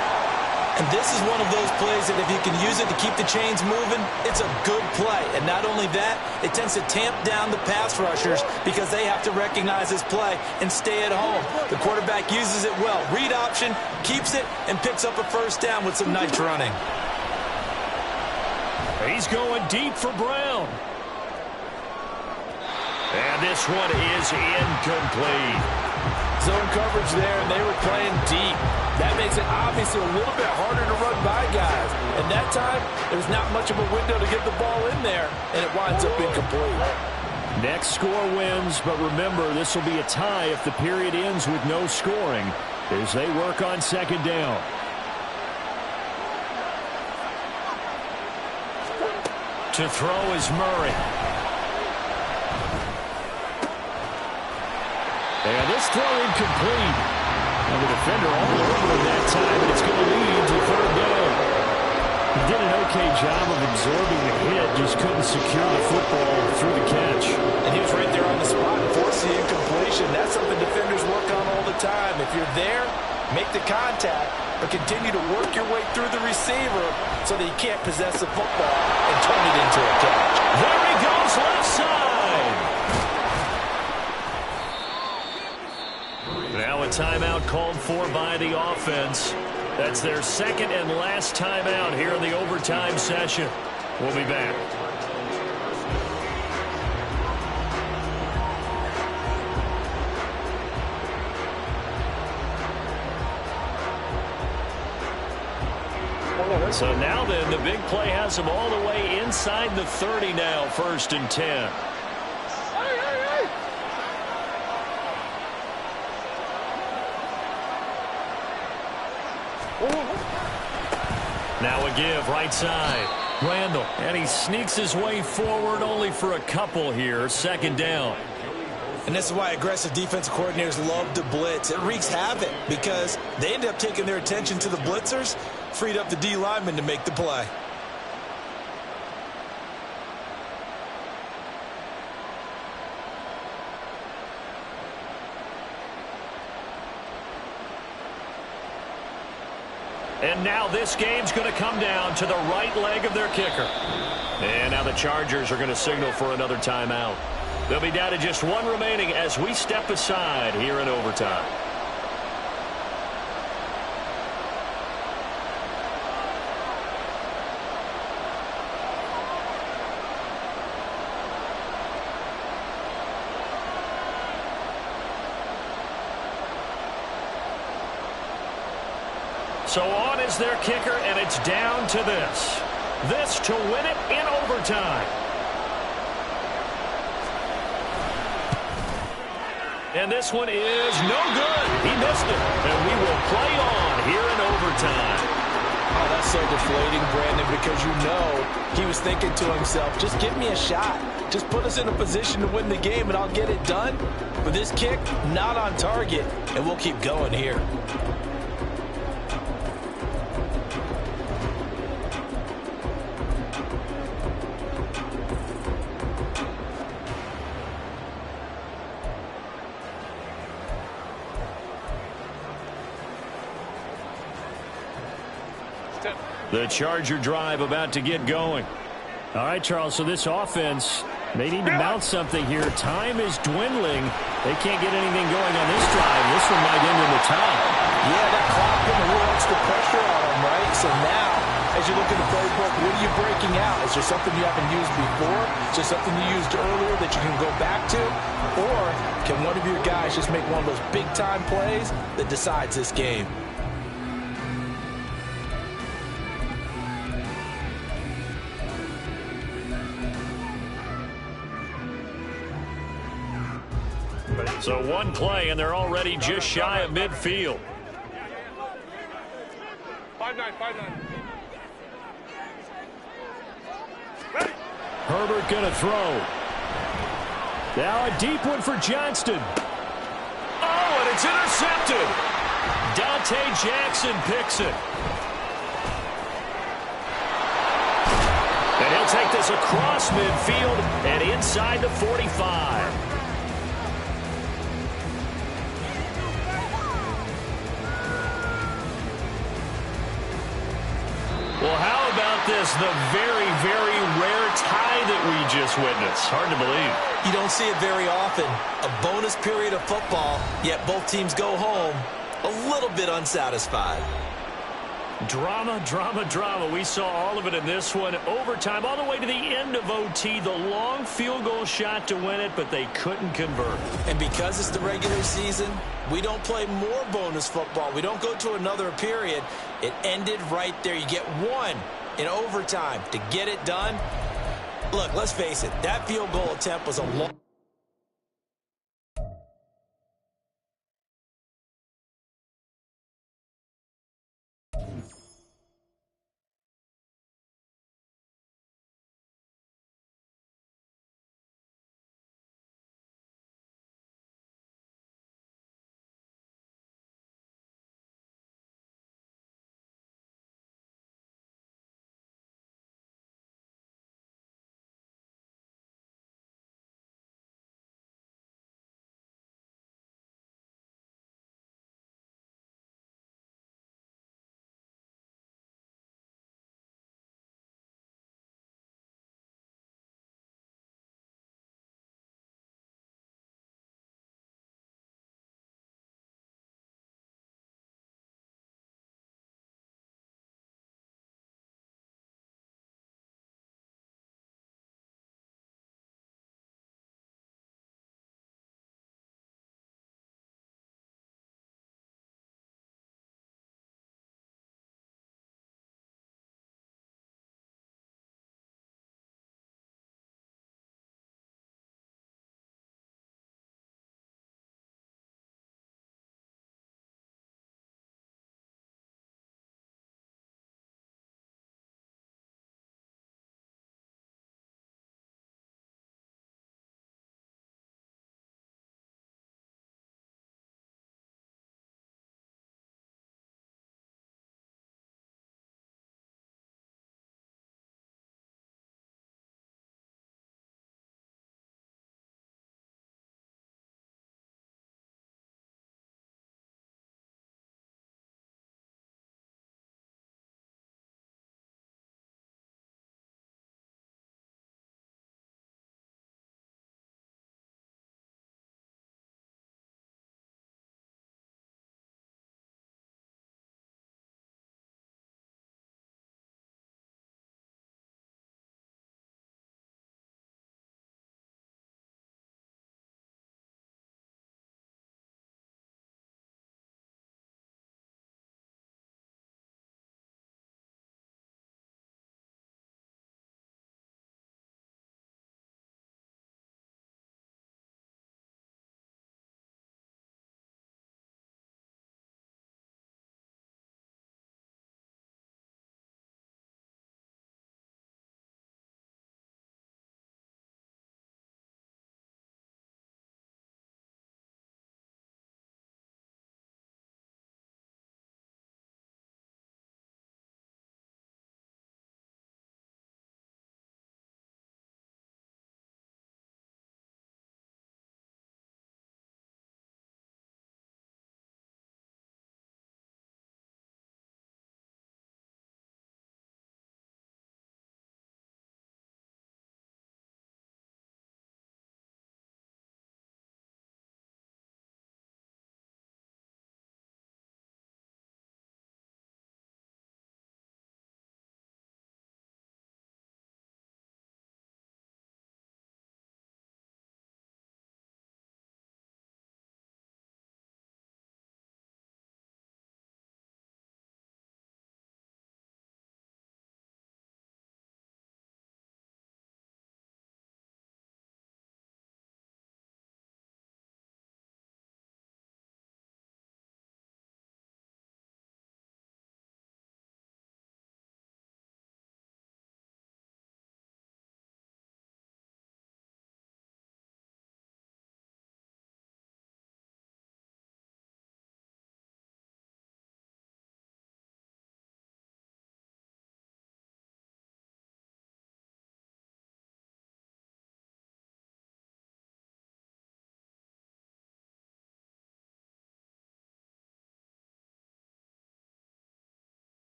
And this is one of those plays that if you can use it to keep the chains moving, it's a good play. And not only that, it tends to tamp down the pass rushers because they have to recognize this play and stay at home. The quarterback uses it well. Read option, keeps it, and picks up a first down with some nice running. He's going deep for Brown. And this one is incomplete. Zone coverage there, and they were playing deep. That makes it obviously a little bit harder to run by guys. And that time, there's not much of a window to get the ball in there, and it winds up incomplete. Next score wins, but remember, this will be a tie if the period ends with no scoring as they work on 2nd down. To throw is Murray. And this throw incomplete. And the defender all over him that time, and it's going to lead to 3rd down. He did an okay job of absorbing the hit, just couldn't secure the football through the catch. And he was right there on the spot and forced the incompletion. That's something defenders work on all the time. If you're there, make the contact, but continue to work your way through the receiver so that you can't possess the football and turn it into a catch. There he goes, left side. Now a timeout called for by the offense. That's their 2nd and last timeout here in the overtime session. We'll be back. So now then, the big play has them all the way inside the 30 now, 1st and 10. Now a give, right side. Randall, and he sneaks his way forward only for a couple here, 2nd down. And this is why aggressive defensive coordinators love to blitz. It wreaks havoc because they end up taking their attention to the blitzers, freed up the D lineman to make the play. And now this game's going to come down to the right leg of their kicker. And now the Chargers are going to signal for another timeout. They'll be down to just one remaining as we step aside here in overtime. So on is their kicker, and it's down to this. This to win it in overtime. And this one is no good. He missed it. And we will play on here in overtime. Oh, that's so deflating, Brandon, because you know he was thinking to himself, just give me a shot. Just put us in a position to win the game, and I'll get it done. But this kick, not on target, and we'll keep going here. The Charger drive about to get going. All right, Charles, so this offense may need to mount something here. Time is dwindling. They can't get anything going on this drive. This one might end in the tie. Yeah, that clock put a little extra pressure on them, right? So now, as you look at the playbook, what are you breaking out? Is there something you haven't used before? Is there something you used earlier that you can go back to? Or can one of your guys just make one of those big-time plays that decides this game? So one play, and they're already just shy of midfield. 5-9, 5-9. Herbert going to throw. Now a deep one for Johnston. Oh, and it's intercepted. Dante Jackson picks it. And he'll take this across midfield and inside the 45. Well, how about this? The very, very rare tie that we just witnessed. Hard to believe. You don't see it very often. A bonus period of football, yet both teams go home a little bit unsatisfied. Drama, drama, drama. We saw all of it in this one. Overtime, all the way to the end of OT. The long field goal shot to win it, but they couldn't convert. And because it's the regular season, we don't play more bonus football. We don't go to another period. It ended right there. You get one in overtime to get it done. Look, let's face it. That field goal attempt was a long...